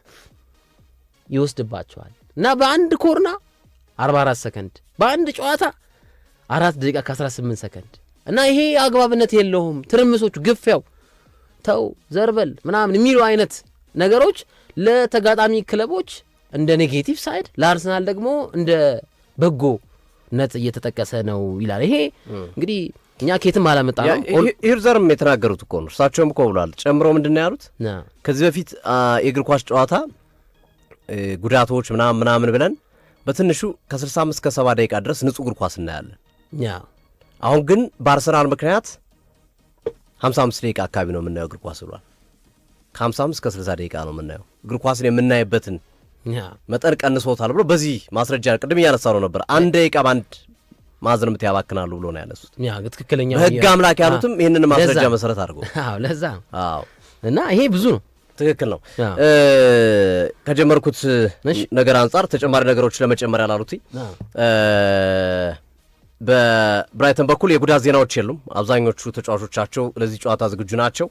ይወስድባቸዋል እና በአንድ ኮርና 44 ሰከንድ በአንድ ጨዋታ 4 ደቂቃ ከ18 ሰከንድ እና ይሄ አግባብነት የለውም። ትርምሶቹ ግፊያው ተው ዘርበል ምናምን የሚሉ አይነት ነገሮች ለተጋጣሚ ክለቦች እንደ ኔጌቲቭ ሳይድ ለአርሰናል ደግሞ እንደ በጎ ነት እየተጠቀሰ ነው ይላል። ይሄ እንግዲህ እኛ ኬትም አላመጣ ነው። ሂርዘርም የተናገሩት እኮ ነው። እርሳቸውም እኮ ብሏል። ጨምሮ ምንድን ነው ያሉት? ከዚህ በፊት የእግር ኳስ ጨዋታ ጉዳቶች ምናምን ብለን በትንሹ ከ65 እስከ 70 ደቂቃ ድረስ ንጹህ እግር ኳስ እናያለን። አሁን ግን በአርሰናል ምክንያት 55 ደቂቃ አካባቢ ነው የምናየው እግር ኳስ ብሏል። ከ55 እስከ 60 ደቂቃ ነው የምናየው እግር ኳስን የምናይበትን መጠን ቀንሶታል ብሎ በዚህ ማስረጃ ቅድም እያነሳ ነው ነበር። 1 ደቂቃ በአንድ ማዕዘን ምት ያባክናሉ ብሎ ነው ያነሱት። ትክክለኛ በህግ አምላክ ያሉትም ይህንን ማስረጃ መሰረት አድርገው ለዛ እና ይሄ ብዙ ነው። ትክክል ነው። ከጀመርኩት ነገር አንጻር ተጨማሪ ነገሮች ለመጨመር ያላሉት በብራይተን በኩል የጉዳት ዜናዎች የሉም። አብዛኞቹ ተጫዋቾቻቸው ለዚህ ጨዋታ ዝግጁ ናቸው።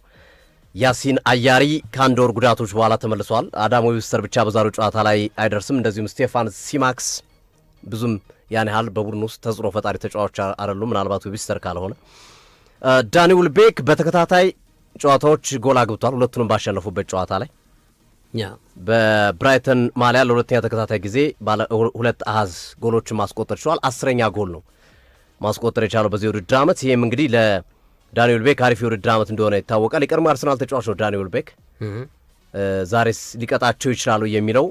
ያሲን አያሪ ከ1 ወር ጉዳቶች በኋላ ተመልሷል። አዳም ዌብስተር ብቻ በዛሬው ጨዋታ ላይ አይደርስም። እንደዚሁም ስቴፋን ሲማክስ ብዙም ያን ያህል በቡድን ውስጥ ተጽዕኖ ፈጣሪ ተጫዋቾች አይደሉም፣ ምናልባት ዌብስተር ካልሆነ። ዳኒ ውልቤክ በተከታታይ ጨዋታዎች ጎል አግብቷል። ሁለቱንም ባሸነፉበት ጨዋታ ላይ በብራይተን ማሊያ ለሁለተኛ ተከታታይ ጊዜ ባለ 2 አሃዝ ጎሎችን ማስቆጠር ችሏል። 10ኛ ጎል ነው ማስቆጠር የቻለው በዚህ ውድድር ዓመት። ይህም እንግዲህ ለዳኒ ውልቤክ አሪፍ የውድድር ዓመት እንደሆነ ይታወቃል። የቀድሞ አርሰናል ተጫዋች ነው ዳኒ ውልቤክ። ዛሬስ ሊቀጣቸው ይችላሉ የሚለው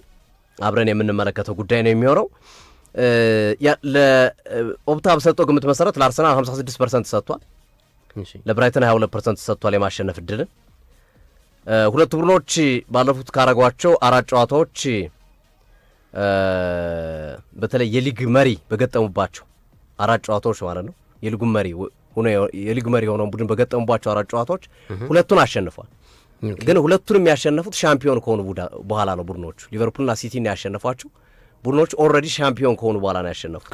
አብረን የምንመለከተው ጉዳይ ነው የሚሆነው። ለኦፕታ በሰጠው ግምት መሰረት ለአርሰናል 56% ሰጥቷል፣ ለብራይተን 22% ሰጥቷል የማሸነፍ እድልን። ሁለቱ ቡድኖች ባለፉት ካረጓቸው 4 ጨዋታዎች በተለይ የሊግ መሪ በገጠሙባቸው 4 ጨዋታዎች ማለት ነው የሊግ መሪ የሆነውን ቡድን በገጠሙባቸው 4 ጨዋታዎች ሁለቱን አሸንፏል። ግን ሁለቱንም ያሸነፉት ሻምፒዮን ከሆኑ በኋላ ነው። ቡድኖቹ ሊቨርፑልና ሲቲን ያሸነፏቸው ቡድኖች ኦልሬዲ ሻምፒዮን ከሆኑ በኋላ ነው ያሸነፉት፣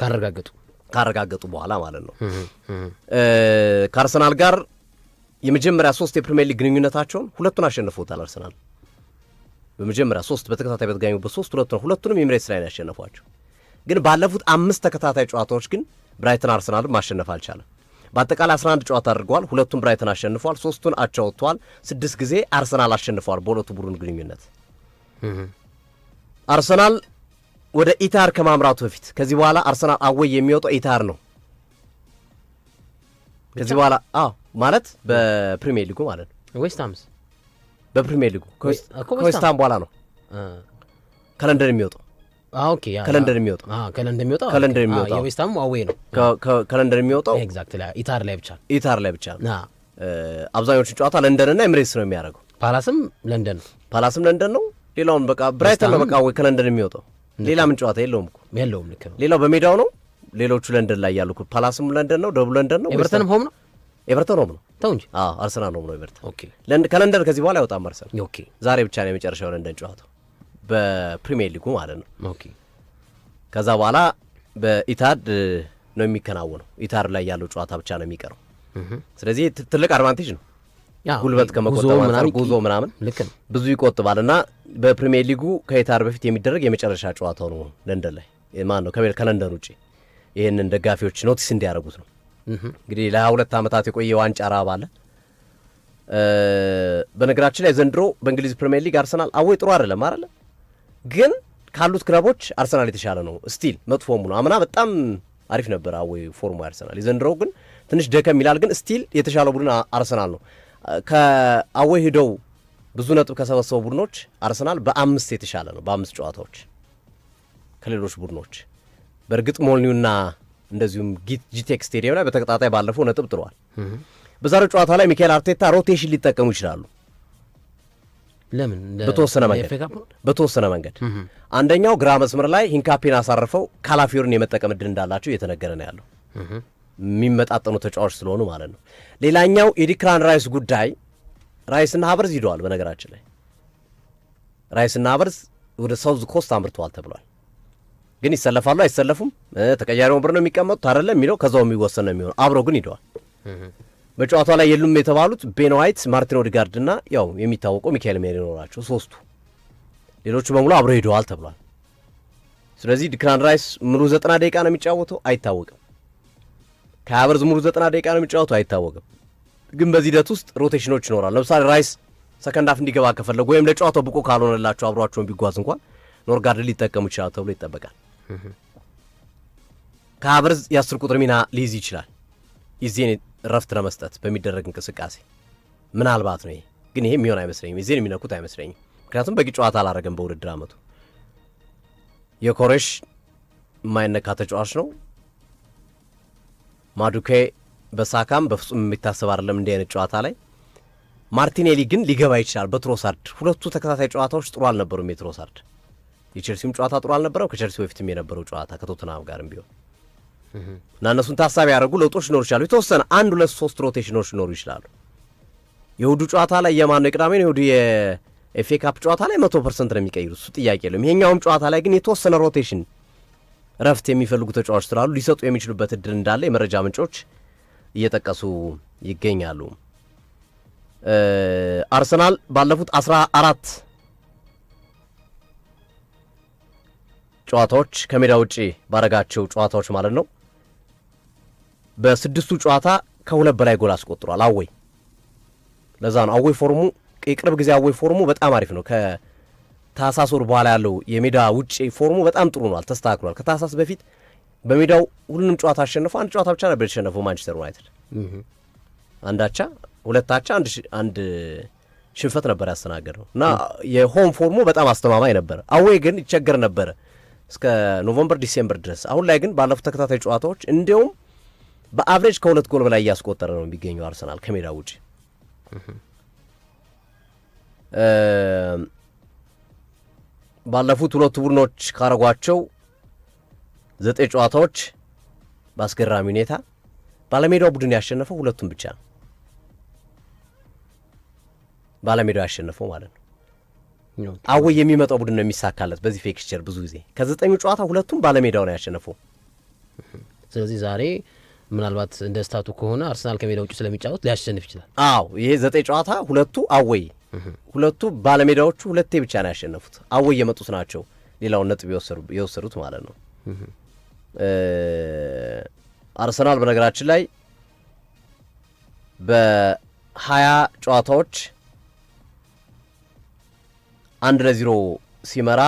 ካረጋገጡ በኋላ ማለት ነው። ከአርሰናል ጋር የመጀመሪያ 3 የፕሪሚየር ሊግ ግንኙነታቸውን ሁለቱን አሸንፈውታል። አርሰናል በመጀመሪያ 3 በተከታታይ በተገኙበት 3 ሁለቱንም ኤሚሬትስ ላይ ነው ያሸነፏቸው። ግን ባለፉት 5 ተከታታይ ጨዋታዎች ግን ብራይተን አርሰናልን ማሸነፍ አልቻለም። በአጠቃላይ 11 ጨዋታ አድርገዋል። 2ቱን ብራይተን አሸንፏል፣ 3ቱን አቻ ወጥተዋል። 6 ጊዜ አርሰናል አሸንፈዋል በሁለቱ ቡድን ግንኙነት። አርሰናል ወደ ኢታር ከማምራቱ በፊት ከዚህ በኋላ አርሰናል አወይ የሚወጣው ኢታር ነው። ከዚህ በኋላ ማለት በፕሪሚየር ሊጉ ማለት ነው። ዌስትሃምስ በፕሪሚየር ሊጉ ከዌስትሃም በኋላ ነው ከለንደን የሚወጣው። ከለንደን የሚወጣው የዌስትሃም አዌይ ነው። ከለንደን የሚወጣው ኤግዛክትሊ ኢታር ላይ ብቻ ነው። አብዛኞቹ ጨዋታ ለንደንና ኤሚሬትስ ነው የሚያደርገው። ፓላስም ለንደን ነው። ሌላውን በቃ ብራይተን ነው በቃ ወይ ከለንደን የሚወጣው። ሌላ ምን ጨዋታ የለውም። ልክ ነው። ሌላው በሜዳው ነው። ሌሎቹ ለንደን ላይ ያሉ ፓላስም ለንደን ነው፣ ደቡብ ለንደን ነው። ኤቨርተንም ሆም ነው። ኤቨርተን ሆም ነው ተው እንጂ። አርሰናል ሆም ነው ኤቨርተን። ከለንደን ከዚህ በኋላ አይወጣም አርሰናል። ዛሬ ብቻ ነው የመጨረሻው ለንደን ጨዋታው በፕሪሚየር ሊጉ ማለት ነው። ከዛ በኋላ በኢታድ ነው የሚከናወነው። ኢታድ ላይ ያለው ጨዋታ ብቻ ነው የሚቀረው። ስለዚህ ትልቅ አድቫንቴጅ ነው። ጉልበት ከመቆጠብ አንጻር ጉዞ ምናምን ብዙ ይቆጥባል እና በፕሪሚየር ሊጉ ከኢታድ በፊት የሚደረግ የመጨረሻ ጨዋታው ነው ለንደን ላይ ማን ነው ከለንደን ውጪ። ይህንን ደጋፊዎች ኖቲስ እንዲያደርጉት ነው። እንግዲህ ለ22 ዓመታት የቆየ ዋንጫ ራብ አለ። በነገራችን ላይ ዘንድሮ በእንግሊዝ ፕሪሚየር ሊግ አርሰናል አወይ ጥሩ አይደለም አይደለ? ግን ካሉት ክለቦች አርሰናል የተሻለ ነው። ስቲል መጥፎም ነው። አምና በጣም አሪፍ ነበር አወይ ፎርሙ አርሰናል። የዘንድሮው ግን ትንሽ ደከም ይላል። ግን ስቲል የተሻለው ቡድን አርሰናል ነው። ከአወይ ሂደው ብዙ ነጥብ ከሰበሰቡ ቡድኖች አርሰናል በ5 የተሻለ ነው። በ5 ጨዋታዎች ከሌሎች ቡድኖች። በእርግጥ ሞልኒውና እንደዚሁም ጂቴክ ስቴዲየም ላይ በተቀጣጣይ ባለፈው ነጥብ ጥለዋል። በዛሬው ጨዋታ ላይ ሚካኤል አርቴታ ሮቴሽን ሊጠቀሙ ይችላሉ። ለምን በተወሰነ መንገድ አንደኛው ግራ መስመር ላይ ሂንካፔን አሳርፈው ካላፊዮርን የመጠቀም እድል እንዳላቸው እየተነገረ ነው ያለው የሚመጣጠኑ ተጫዋች ስለሆኑ ማለት ነው። ሌላኛው የዲክላን ራይስ ጉዳይ ራይስና ሀቨርዝ ሂደዋል። በነገራችን ላይ ራይስና ሀቨርዝ ወደ ሳውዝ ኮስት አምርተዋል ተብሏል። ግን ይሰለፋሉ አይሰለፉም፣ ተቀያሪ ወንበር ነው የሚቀመጡት አይደለም የሚለው ከዛው የሚወሰን ነው የሚሆነው። አብረው ግን ሂደዋል። በጨዋታው ላይ የሉም የተባሉት ቤን ዋይት፣ ማርቲን ኦዲጋርድ እና ያው የሚታወቀው ሚካኤል ሜሪኖ ናቸው ሶስቱ። ሌሎቹ በሙሉ አብረው ሂደዋል ተብሏል። ስለዚህ ዲክላን ራይስ ሙሉ 90 ደቂቃ ነው የሚጫወተው አይታወቅም። ከሀቨርዝ ሙሉ 90 ደቂቃ ነው የሚጫወተው አይታወቅም። ግን በዚህ ሂደት ውስጥ ሮቴሽኖች ይኖራሉ። ለምሳሌ ራይስ ሰከንድ ሃፍ እንዲገባ ከፈለጉ ወይም ለጨዋታው ብቁ ካልሆነላቸው አብሯቸውን ቢጓዝ እንኳን ኖርጋርድ ሊጠቀሙ ይችላል ተብሎ ይጠበቃል። ከሀቨርዝ የ10 ቁጥር ሚና ሊይዝ ይችላል ይዜን ረፍት ለመስጠት በሚደረግ እንቅስቃሴ ምናልባት ነው። ግን ይሄ የሚሆን አይመስለኝም። ይዜን የሚነኩት አይመስለኝም። ምክንያቱም በቂ ጨዋታ አላረገም በውድድር አመቱ። የኮሬሽ የማይነካ ተጫዋች ነው። ማዱኬ በሳካም በፍጹም የሚታሰብ አይደለም እንዲህ አይነት ጨዋታ ላይ። ማርቲኔሊ ግን ሊገባ ይችላል በትሮሳርድ። ሁለቱ ተከታታይ ጨዋታዎች ጥሩ አልነበሩም የትሮሳርድ። የቼልሲውም ጨዋታ ጥሩ አልነበረው፣ ከቼልሲ በፊትም የነበረው ጨዋታ ከቶተንሃም ጋርም ቢሆን እና እነሱን ታሳቢ ያደረጉ ለውጦች ሊኖሩ ይችላሉ። የተወሰነ 1 2 3 ሮቴሽኖች ሊኖሩ ይችላሉ። የእሁዱ ጨዋታ ላይ የማነው የቅዳሜን የእሁዱ የኤፍኤ ካፕ ጨዋታ ላይ 100% ነው የሚቀይሩት፣ እሱ ጥያቄ የለውም። ይሄኛውም ጨዋታ ላይ ግን የተወሰነ ሮቴሽን ረፍት የሚፈልጉ ተጫዋች ስላሉ ሊሰጡ የሚችሉበት እድል እንዳለ የመረጃ ምንጮች እየጠቀሱ ይገኛሉ። አርሰናል ባለፉት 14 ጨዋታዎች ከሜዳ ውጪ ባረጋቸው ጨዋታዎች ማለት ነው በ6ቱ ጨዋታ ከ2 በላይ ጎል አስቆጥሯል። አወይ ለዛ ነው አወይ ፎርሙ የቅርብ ጊዜ አወይ ፎርሙ በጣም አሪፍ ነው። ከታህሳስ ወር በኋላ ያለው የሜዳ ውጪ ፎርሙ በጣም ጥሩ ነው፣ ተስተካክሏል። ከታህሳስ በፊት በሜዳው ሁሉንም ጨዋታ አሸነፈው። አንድ ጨዋታ ብቻ ነበር የተሸነፈው ማንቸስተር ዩናይትድ። አንዳቻ ሁለታቻ አንድ ሽንፈት ነበር ያስተናገደው እና የሆም ፎርሙ በጣም አስተማማኝ ነበር። አወይ ግን ይቸገር ነበረ እስከ ኖቨምበር ዲሴምበር ድረስ። አሁን ላይ ግን ባለፉት ተከታታይ ጨዋታዎች እንዲያውም በአቨሬጅ ከ2 ጎል በላይ እያስቆጠረ ነው የሚገኘው አርሰናል ከሜዳ ውጪ። ባለፉት ሁለቱ ቡድኖች ካረጓቸው 9 ጨዋታዎች በአስገራሚ ሁኔታ ባለሜዳው ቡድን ያሸነፈው ሁለቱም ብቻ ነው። ባለሜዳው ያሸነፈው ማለት ነው። አወይ የሚመጣው ቡድን ነው የሚሳካለት በዚህ ፊክስቸር ብዙ ጊዜ ከ9 ጨዋታ ሁለቱም ባለሜዳው ነው ያሸነፈው። ስለዚህ ዛሬ ምናልባት እንደ ስታቱ ከሆነ አርሰናል ከሜዳ ውጭ ስለሚጫወት ሊያሸንፍ ይችላል። አዎ ይሄ 9 ጨዋታ ሁለቱ አወይ ሁለቱ ባለሜዳዎቹ ሁለቴ ብቻ ነው ያሸነፉት። አወይ የመጡት ናቸው ሌላውን ነጥብ የወሰዱት ማለት ነው። አርሰናል በነገራችን ላይ በ20 ጨዋታዎች 1-0 ሲመራ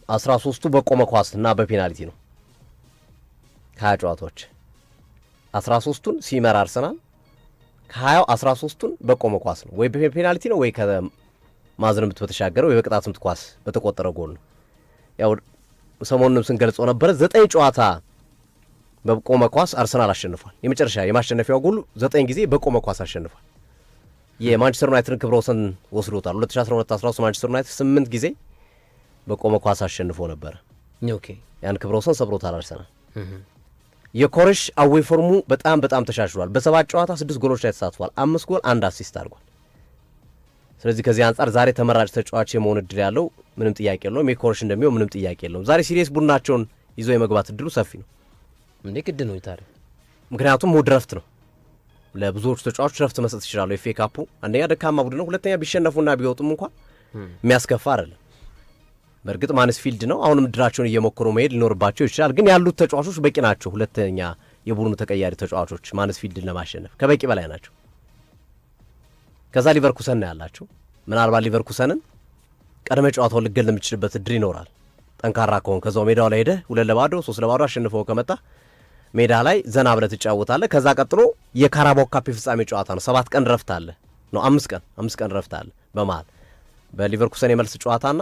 13ቱ በቆመ ኳስ እና በፔናልቲ ነው። ከ20 ጨዋታዎች 13ቱን ሲመራ አርሰናል ከ20 13ቱን በቆመ ኳስ ነው። ወይ በፔናልቲ ነው ወይ ከማዕዘን ምት በተሻገረው ወይ በቅጣት ምት ኳስ በተቆጠረ ጎል ነው። ያው ሰሞኑንም ስንገልጸው ነበረ 9 ጨዋታ በቆመ ኳስ አርሰናል አሸንፏል። የመጨረሻ የማሸነፊያው ጎል 9 ጊዜ በቆመ ኳስ አሸንፏል። የማንቸስተር ዩናይትድን ክብረ ወሰን ወስዶታል። 2012-13 ማንቸስተር ዩናይትድ 8 ጊዜ በቆመ ኳስ አሸንፎ ነበረ። ኦኬ ያን ክብረ ወሰን ሰብሮታል አርሰናል። የኮሬሽ አዌይ ፎርሙ በጣም በጣም ተሻሽሏል። በ7 ጨዋታ 6 ጎሎች ላይ ተሳትፏል። 5 ጎል 1 አሲስት አድርጓል። ስለዚህ ከዚህ አንጻር ዛሬ ተመራጭ ተጫዋች የመሆን እድል ያለው ምንም ጥያቄ የለውም። የኮሬሽ እንደሚሆን ምንም ጥያቄ የለውም። ዛሬ ሲሪየስ ቡድናቸውን ይዞ የመግባት እድሉ ሰፊ ነው። እንዴ ግድ ነው ታዲያ፣ ምክንያቱም እሑድ ረፍት ነው። ለብዙዎቹ ተጫዋቾች ረፍት መስጠት ይችላሉ። ኤፍኤ ካፑ አንደኛ ደካማ ቡድን ነው፣ ሁለተኛ ቢሸነፉና ቢወጡም እንኳን የሚያስከፋ አይደለም። በእርግጥ ማንስፊልድ ነው። አሁንም እድላቸውን እየሞከሩ መሄድ ሊኖርባቸው ይችላል። ግን ያሉት ተጫዋቾች በቂ ናቸው። ሁለተኛ የቡድኑ ተቀያሪ ተጫዋቾች ማንስፊልድን ለማሸነፍ ከበቂ በላይ ናቸው። ከዛ ሊቨርኩሰን ነው ያላቸው። ምናልባት ሊቨርኩሰንን ቀድመ ጨዋታውን ልገል የምችልበት እድል ይኖራል ጠንካራ ከሆን። ከዛው ሜዳው ላይ ሄደህ 2-0 3-0 አሸንፈው ከመጣ ሜዳ ላይ ዘና ብለህ ትጫወታለህ። ከዛ ቀጥሎ የካራባው ካፕ ፍጻሜ ጨዋታ ነው። 7 ቀን ረፍት አለ ነው 5 ቀን ረፍት አለ በመሃል በሊቨርኩሰን የመልስ ጨዋታና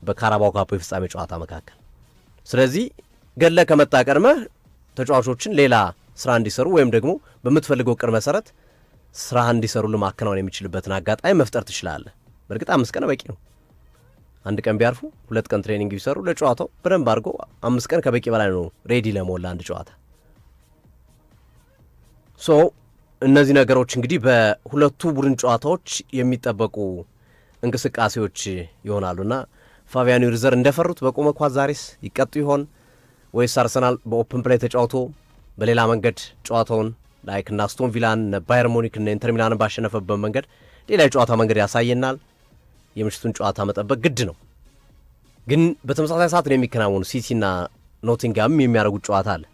በካራባው ካፕ ፍጻሜ ጨዋታ መካከል። ስለዚህ ገለ ከመጣ ቀድመህ ተጫዋቾችን ሌላ ስራ እንዲሰሩ ወይም ደግሞ በምትፈልገው ቅር መሰረት ስራ እንዲሰሩ ለማከናወን የሚችልበትን አጋጣሚ መፍጠር ትችላለህ። በእርግጥ 5 ቀን በቂ ነው። 1 ቀን ቢያርፉ 2 ቀን ትሬኒንግ ቢሰሩ ለጨዋታው በደንብ አድርጎ 5 ቀን ከበቂ በላይ ነው ሬዲ ለመሆን ለአንድ ጨዋታ። ሶ እነዚህ ነገሮች እንግዲህ በሁለቱ ቡድን ጨዋታዎች የሚጠበቁ እንቅስቃሴዎች ይሆናሉና ፋቢያን ሩዲገር እንደፈሩት በቆመ ኳስ ዛሬስ ይቀጡ ይሆን ወይስ አርሰናል በኦፕን ፕሌይ ተጫውቶ በሌላ መንገድ ጨዋታውን ላይክ እና አስቶን ቪላን፣ ባየር ሙኒክ እና ኢንተር ሚላንን ባሸነፈበት መንገድ ሌላ የጨዋታ መንገድ ያሳየናል። የምሽቱን ጨዋታ መጠበቅ ግድ ነው። ግን በተመሳሳይ ሰዓት ነው የሚከናወኑ ሲቲና ኖቲንጋም የሚያደርጉት ጨዋታ አለ።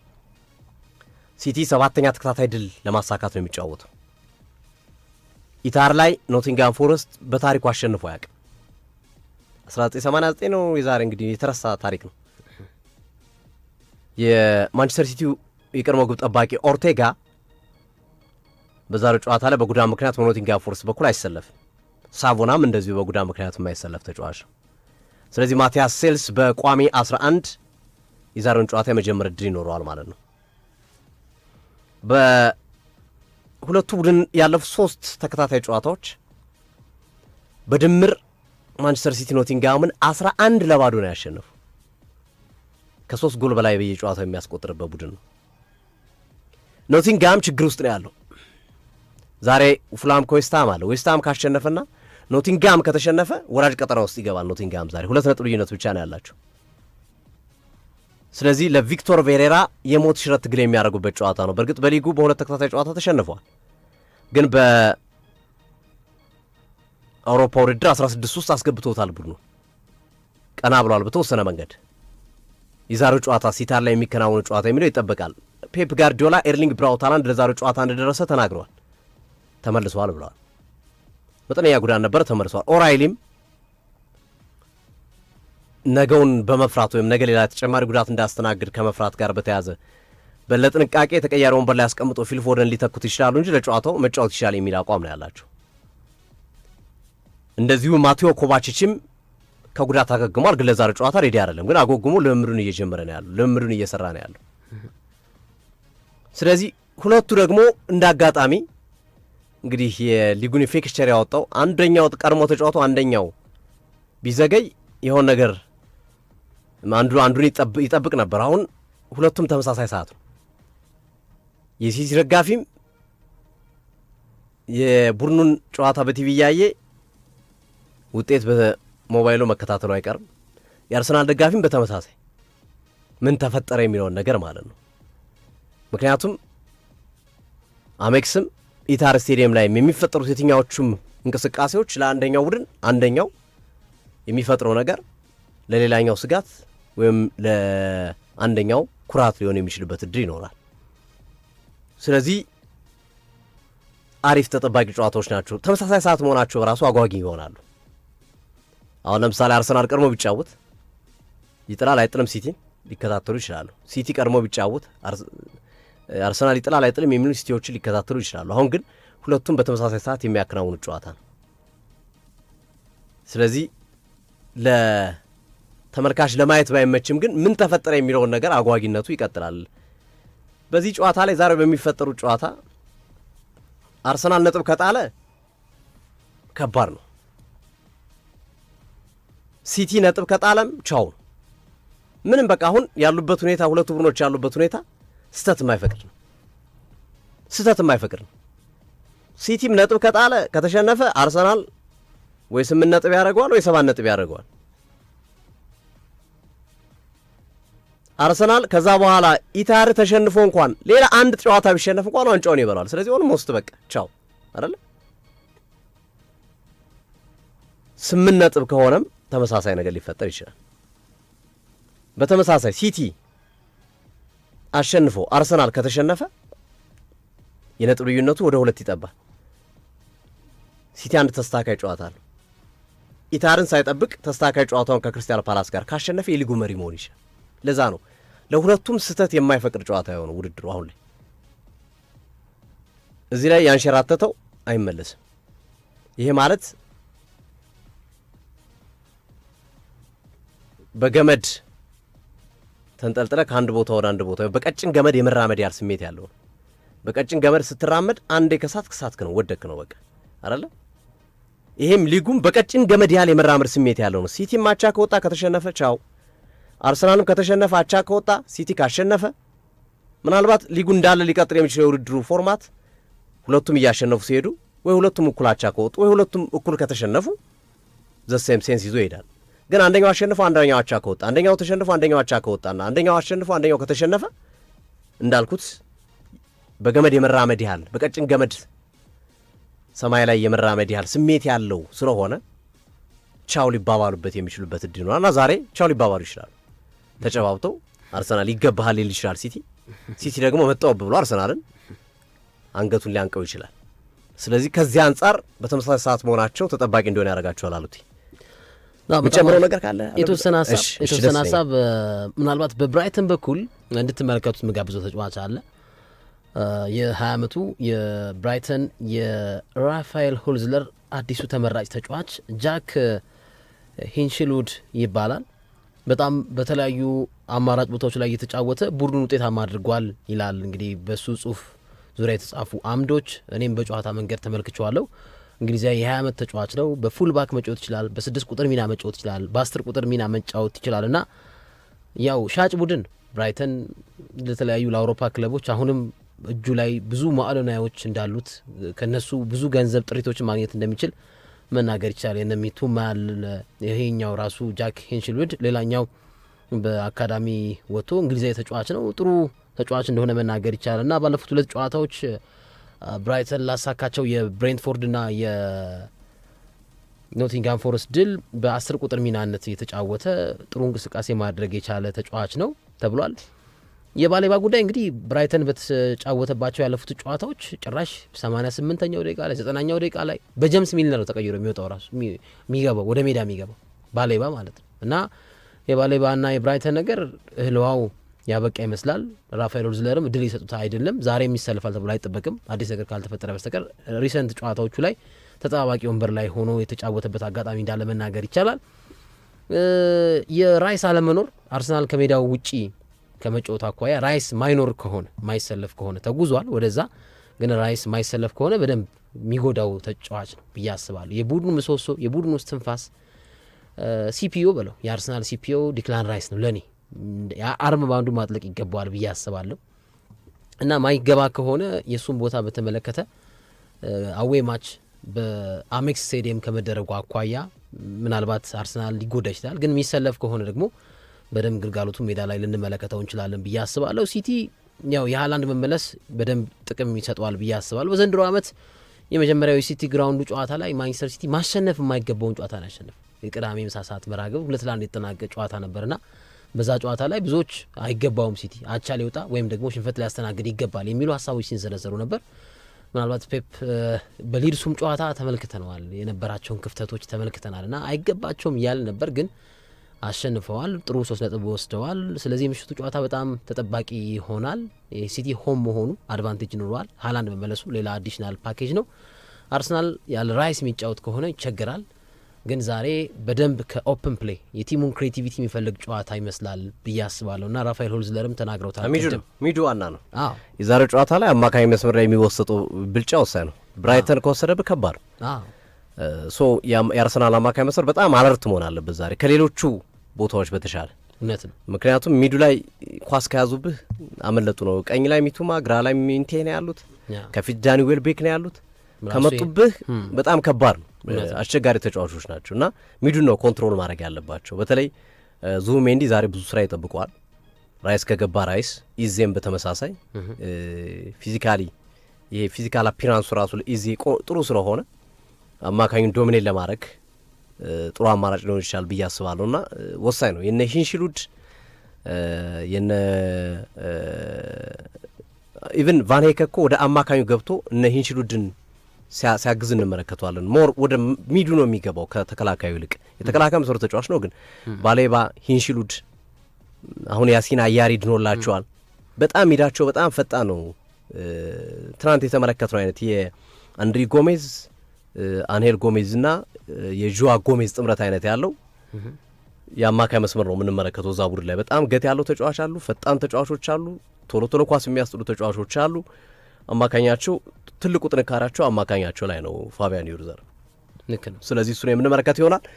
ሲቲ 7ኛ ተከታታይ ድል ለማሳካት ነው የሚጫወተው። ኢታር ላይ ኖቲንጋም ፎረስት በታሪኩ አሸንፎ አያውቅም። 1989 ነው የዛሬ እንግዲህ የተረሳ ታሪክ ነው። የማንቸስተር ሲቲው የቀድሞ ግብ ጠባቂ ኦርቴጋ በዛሬው ጨዋታ ላይ በጉዳት ምክንያት በኖቲንጋም ፎረስት በኩል አይሰለፍም። ሳቮናም እንደዚሁ በጉዳት ምክንያት የማይሰለፍ ተጫዋች ነው። ስለዚህ ማቲያስ ሴልስ በቋሚ 11 የዛሬውን ጨዋታ የመጀመር ዕድል ይኖረዋል ማለት ነው። በሁለቱ ቡድን ያለፉት 3 ተከታታይ ጨዋታዎች በድምር ማንቸስተር ሲቲ ኖቲንጋምን 11-0 ነው ያሸነፉ። ከ3 ጎል በላይ በየጨዋታው የሚያስቆጥርበት ቡድን ነው። ኖቲንጋም ችግር ውስጥ ነው ያለው። ዛሬ ፉላም ከዌስትሃም አለ። ዌስትሃም ካሸነፈና ኖቲንጋም ከተሸነፈ ወራጅ ቀጠና ውስጥ ይገባል። ኖቲንጋም ዛሬ 2 ነጥብ ልዩነት ብቻ ነው ያላቸው። ስለዚህ ለቪክቶር ቬሬራ የሞት ሽረት ትግል የሚያደርጉበት ጨዋታ ነው። በእርግጥ በሊጉ በ2 ተከታታይ ጨዋታ ተሸንፈዋል። ግን በአውሮፓ ውድድር 16 ውስጥ አስገብቶታል። ቡድኑ ቀና ብሏል በተወሰነ መንገድ። የዛሬው ጨዋታ ሲታር ላይ የሚከናወኑ ጨዋታ የሚለው ይጠበቃል። ፔፕ ጋርዲዮላ ኤርሊንግ ብራውት ሃላንድ ለዛሬው ጨዋታ እንደደረሰ ተናግረዋል። ተመልሰዋል ብለዋል። መጠነኛ ጉዳት ነበር፣ ተመልሰዋል። ኦራይሊም ነገውን በመፍራት ወይም ነገ ሌላ ተጨማሪ ጉዳት እንዳስተናግድ ከመፍራት ጋር በተያዘ ለጥንቃቄ ተቀያሪ ወንበር ላይ አስቀምጦ ፊል ፎደን ሊተኩት ይችላሉ እንጂ ለጨዋታው መጫወት ይችላል የሚል አቋም ነው ያላቸው። እንደዚሁ ማቴዎ ኮቫችችም ከጉዳት አገግሟል፣ ግን ለዛሬው ጨዋታ ሬዲ አይደለም። ግን አጎግሞ ልምምዱን እየጀመረ ነው ያለው፣ ልምምዱን እየሰራ ነው ያለው። ስለዚህ ሁለቱ ደግሞ እንዳጋጣሚ እንግዲህ የሊጉን ፊክስቸር ያወጣው አንደኛው ቀድሞ ተጫዋቱ አንደኛው ቢዘገይ የሆነ ነገር አንዱን ይጠብቅ ነበር። አሁን ሁለቱም ተመሳሳይ ሰዓት ነው። የሲቲ ደጋፊም የቡድኑን ጨዋታ በቲቪ እያየ ውጤት በሞባይሉ መከታተሉ አይቀርም። የአርሰናል ደጋፊም በተመሳሳይ ምን ተፈጠረ የሚለውን ነገር ማለት ነው። ምክንያቱም አሜክስም ኢታር ስቴዲየም ላይ የሚፈጠሩት የትኛዎቹም እንቅስቃሴዎች ለአንደኛው ቡድን አንደኛው የሚፈጥረው ነገር ለሌላኛው ስጋት ወይም ለአንደኛው ኩራት ሊሆን የሚችልበት እድል ይኖራል። ስለዚህ አሪፍ ተጠባቂ ጨዋታዎች ናቸው። ተመሳሳይ ሰዓት መሆናቸው በራሱ አጓጊ ይሆናሉ። አሁን ለምሳሌ አርሰናል ቀድሞ ቢጫወት ይጥላል አይጥልም ሲቲን ሊከታተሉ ይችላሉ። ሲቲ ቀድሞ ቢጫወት አርሰናል ይጥላል አይጥልም የሚሉ ሲቲዎችን ሊከታተሉ ይችላሉ። አሁን ግን ሁለቱም በተመሳሳይ ሰዓት የሚያከናውኑት ጨዋታ ነው። ስለዚህ ለተመልካች ለማየት ባይመችም ግን ምን ተፈጠረ የሚለውን ነገር አጓጊነቱ ይቀጥላል። በዚህ ጨዋታ ላይ ዛሬ በሚፈጠሩት ጨዋታ አርሰናል ነጥብ ከጣለ ከባድ ነው። ሲቲ ነጥብ ከጣለም ቻው ነው። ምንም በቃ አሁን ያሉበት ሁኔታ ሁለቱ ቡድኖች ያሉበት ሁኔታ ስህተት የማይፈቅድ ነው። ሲቲም ነጥብ ከጣለ ከተሸነፈ አርሰናል ወይ 8 ነጥብ ያደርገዋል ወይ 7 ነጥብ ያደርገዋል። አርሰናል ከዛ በኋላ ኢታር ተሸንፎ እንኳን ሌላ አንድ ጨዋታ ቢሸነፍ እንኳን ዋንጫውን ይበላል። ስለዚህ ኦልሞስት በቃ ቻው አይደል? 8 ነጥብ ከሆነም ተመሳሳይ ነገር ሊፈጠር ይችላል። በተመሳሳይ ሲቲ አሸንፎ አርሰናል ከተሸነፈ የነጥብ ልዩነቱ ወደ 2 ይጠባል። ሲቲ አንድ ተስተካካይ ጨዋታ አለው። ኢታርን ሳይጠብቅ ተስተካካይ ጨዋታውን ከክሪስታል ፓላስ ጋር ካሸነፈ የሊጉ መሪ መሆን ይችላል። ለዛ ነው ለሁለቱም ስህተት የማይፈቅድ ጨዋታ የሆነው ውድድሩ አሁን ላይ። እዚህ ላይ ያንሸራተተው አይመለስም። ይሄ ማለት በገመድ ተንጠልጥለ ከአንድ ቦታ ወደ አንድ ቦታ በቀጭን ገመድ የመራመድ ያህል ስሜት ያለው ነው። በቀጭን ገመድ ስትራመድ አንዴ ከሳትክ ነው ወደክ ነው በቃ አይደለ? ይሄም ሊጉም በቀጭን ገመድ ያህል የመራመድ ስሜት ያለው ነው። ሲቲም አቻ ከወጣ ከተሸነፈ ቻው፣ አርሰናልም ከተሸነፈ አቻ ከወጣ፣ ሲቲ ካሸነፈ ምናልባት ሊጉ እንዳለ ሊቀጥል የሚችለው የውድድሩ ፎርማት ሁለቱም እያሸነፉ ሲሄዱ ወይ ሁለቱም እኩል አቻ ከወጡ ወይ ሁለቱም እኩል ከተሸነፉ ዘሴም ሴንስ ይዞ ይሄዳል። ግን አንደኛው አሸንፎ አንደኛው አቻ ከወጣ፣ አንደኛው ተሸንፎ አንደኛው አቻ ከወጣና አንደኛው አሸንፎ አንደኛው ከተሸነፈ እንዳልኩት በገመድ የመራመድ ያህል በቀጭን ገመድ ሰማይ ላይ የመራመድ ያህል ስሜት ያለው ስለሆነ ቻው ሊባባሉበት የሚችሉበት እድል ነውና ዛሬ ቻው ሊባባሉ ይችላሉ። ተጨባብተው አርሰናል ይገባሃል ሊል ይችላል ሲቲ ደግሞ መጣው ብሎ አርሰናልን አንገቱን ሊያንቀው ይችላል። ስለዚህ ከዚህ አንጻር በተመሳሳይ ሰዓት መሆናቸው ተጠባቂ እንደሆነ ያደርጋቸዋል። አሉት ምጨምረው ነገር ካለ የተወሰነ ሀሳብ ምናልባት በብራይተን በኩል እንድትመለከቱት ምጋብዘው ተጫዋች አለ። የ20 ዓመቱ የብራይተን የራፋኤል ሆልዝለር አዲሱ ተመራጭ ተጫዋች ጃክ ሂንሽልውድ ይባላል። በጣም በተለያዩ አማራጭ ቦታዎች ላይ እየተጫወተ ቡድኑን ውጤታማ አድርጓል ይላል። እንግዲህ በሱ ጽሁፍ ዙሪያ የተጻፉ አምዶች እኔም በጨዋታ መንገድ ተመልክቼዋለሁ። እንግሊዛዊ የ20 ዓመት ተጫዋች ነው። በፉል ባክ መጫወት ይችላል፣ በ6 ቁጥር ሚና መጫወት ይችላል፣ በ10 ቁጥር ሚና መጫወት ይችላል እና ያው ሻጭ ቡድን ብራይተን ለተለያዩ ለአውሮፓ ክለቦች አሁንም እጁ ላይ ብዙ ማዕለናዮች እንዳሉት ከነሱ ብዙ ገንዘብ ጥሪቶችን ማግኘት እንደሚችል መናገር ይቻላል። የነሚቱ ማል ይሄኛው ራሱ ጃክ ሂንሽልውድ ሌላኛው በአካዳሚ ወጥቶ እንግሊዛዊ ተጫዋች ነው። ጥሩ ተጫዋች እንደሆነ መናገር ይቻላል እና ባለፉት 2 ጨዋታዎች ብራይተን ላሳካቸው የብሬንትፎርድና የኖቲንጋም ፎረስት ድል በ10 ቁጥር ሚናነት የተጫወተ ጥሩ እንቅስቃሴ ማድረግ የቻለ ተጫዋች ነው ተብሏል። የባሌባ ጉዳይ እንግዲህ ብራይተን በተጫወተባቸው ያለፉት ጨዋታዎች ጭራሽ 88ኛው ደቂቃ ላይ 90ኛው ደቂቃ ላይ በጀምስ ሚልነር ነው ተቀይሮ የሚወጣው ራሱ የሚገባው ወደ ሜዳ የሚገባው ባሌባ ማለት ነው እና የባሌባና የብራይተን ነገር እህልዋው ያበቃ ይመስላል። ራፋኤል ሆልዝለርም እድል ይሰጡት አይደለም። ዛሬ የሚሰልፋል ተብሎ አይጠበቅም አዲስ ነገር ካልተፈጠረ በስተቀር። ሪሰንት ጨዋታዎቹ ላይ ተጠባባቂ ወንበር ላይ ሆኖ የተጫወተበት አጋጣሚ እንዳለ መናገር ይቻላል። የራይስ አለመኖር አርሰናል ከሜዳው ውጪ ከመጫወት አኳያ ራይስ ማይኖር ከሆነ ማይሰለፍ ከሆነ ተጉዟል ወደዛ። ግን ራይስ ማይሰለፍ ከሆነ በደንብ የሚጎዳው ተጫዋች ነው ብዬ አስባለሁ። የቡድኑ ምሰሶ፣ የቡድኑ ውስጥ ትንፋስ ሲፒኦ በለው የአርሰናል ሲፒኦ ዲክላን ራይስ ነው ለኔ። አርም ባንዱ ማጥለቅ ይገባዋል ብዬ አስባለሁ እና ማይገባ ከሆነ የሱን ቦታ በተመለከተ አዌ ማች በአሜክስ ስቴዲየም ከመደረጉ አኳያ ምናልባት አርሰናል ሊጎዳ ይችላል። ግን የሚሰለፍ ከሆነ ደግሞ በደንብ ግልጋሎቱ ሜዳ ላይ ልንመለከተው እንችላለን ብዬ አስባለሁ። ሲቲ ያው የሃላንድ መመለስ በደንብ ጥቅም ይሰጠዋል ብዬ አስባለሁ። በዘንድሮ ዓመት የመጀመሪያው የሲቲ ግራውንዱ ጨዋታ ላይ ማንቸስተር ሲቲ ማሸነፍ የማይገባውን ጨዋታ ነው ያሸነፍ። የቅዳሜ ምሳ ሰዓት መርሃ ግብር 2-1 የተጠናቀቀ ጨዋታ ነበርና በዛ ጨዋታ ላይ ብዙዎች አይገባውም ሲቲ አቻ ሊወጣ ወይም ደግሞ ሽንፈት ሊያስተናግድ ይገባል የሚሉ ሀሳቦች ሲንዘረዘሩ ነበር። ምናልባት ፔፕ በሊድሱም ጨዋታ ተመልክተነዋል፣ የነበራቸውን ክፍተቶች ተመልክተናል እና አይገባቸውም እያል ነበር ግን አሸንፈዋል። ጥሩ 3 ነጥብ ወስደዋል። ስለዚህ የምሽቱ ጨዋታ በጣም ተጠባቂ ይሆናል። የሲቲ ሆም መሆኑ አድቫንቴጅ ይኖረዋል። ሃላንድ መመለሱ ሌላ አዲሽናል ፓኬጅ ነው። አርሰናል ያለ ራይስ የሚጫወት ከሆነ ይቸግራል። ግን ዛሬ በደንብ ከኦፕን ፕሌይ የቲሙን ክሬቲቪቲ የሚፈልግ ጨዋታ ይመስላል ብዬ አስባለሁ እና ራፋኤል ሆልዝለርም ተናግረውታል። ሚዱ ዋና ነው። የዛሬው ጨዋታ ላይ አማካኝ መስመር ላይ የሚወሰጡ ብልጫ ወሳኝ ነው። ብራይተን ከወሰደብህ ከባድ ነው። ሶ የአርሰናል አማካኝ መስመር በጣም አለርት መሆን አለበት ዛሬ ከሌሎቹ ቦታዎች በተሻለ። እውነት ነው። ምክንያቱም ሚዱ ላይ ኳስ ከያዙብህ አመለጡ ነው። ቀኝ ላይ ሚቱማ፣ ግራ ላይ ሚንቴ ነው ያሉት፣ ከፊት ዳኒ ዌልቤክ ነው ያሉት። ከመጡብህ በጣም ከባድ ነው። አስቸጋሪ ተጫዋቾች ናቸው እና ሚዱን ነው ኮንትሮል ማድረግ ያለባቸው። በተለይ ዙቢሜንዲ ዛሬ ብዙ ስራ ይጠብቀዋል። ራይስ ከገባ ራይስ ኢዜም በተመሳሳይ ፊዚካሊ ይሄ ፊዚካል አፒራንሱ ራሱ ኢዜ ጥሩ ስለሆነ አማካኙን ዶሚኔት ለማድረግ ጥሩ አማራጭ ሊሆን ይችላል ብዬ አስባለሁ እና ወሳኝ ነው። የነ ሂንሽልውድ የነ ኢቨን ቫን ሄከ እኮ ወደ አማካኙ ገብቶ እነ ሂንሽልውድን ሲያግዝ እንመለከተዋለን። ሞር ወደ ሚዱ ነው የሚገባው ከተከላካዩ ይልቅ። የተከላካይ መስመር ተጫዋች ነው ግን ባሌባ፣ ሂንሽልውድ አሁን ያሲን አያሪ ድኖላቸዋል። በጣም ሚዳቸው በጣም ፈጣን ነው። ትናንት የተመለከትነው አይነት የአንድሪ ጎሜዝ አንሄል ጎሜዝ እና የዡዋ ጎሜዝ ጥምረት አይነት ያለው የአማካይ መስመር ነው የምንመለከተው። እዛ ቡድን ላይ በጣም ገት ያለው ተጫዋች አሉ፣ ፈጣን ተጫዋቾች አሉ፣ ቶሎ ቶሎ ኳስ የሚያስጥሉ ተጫዋቾች አሉ። አማካኛቸው ትልቁ ጥንካሬያቸው አማካኛቸው ላይ ነው። ፋቢያን ዩርዘር ልክ ነው። ስለዚህ እሱን የምንመለከት ይሆናል።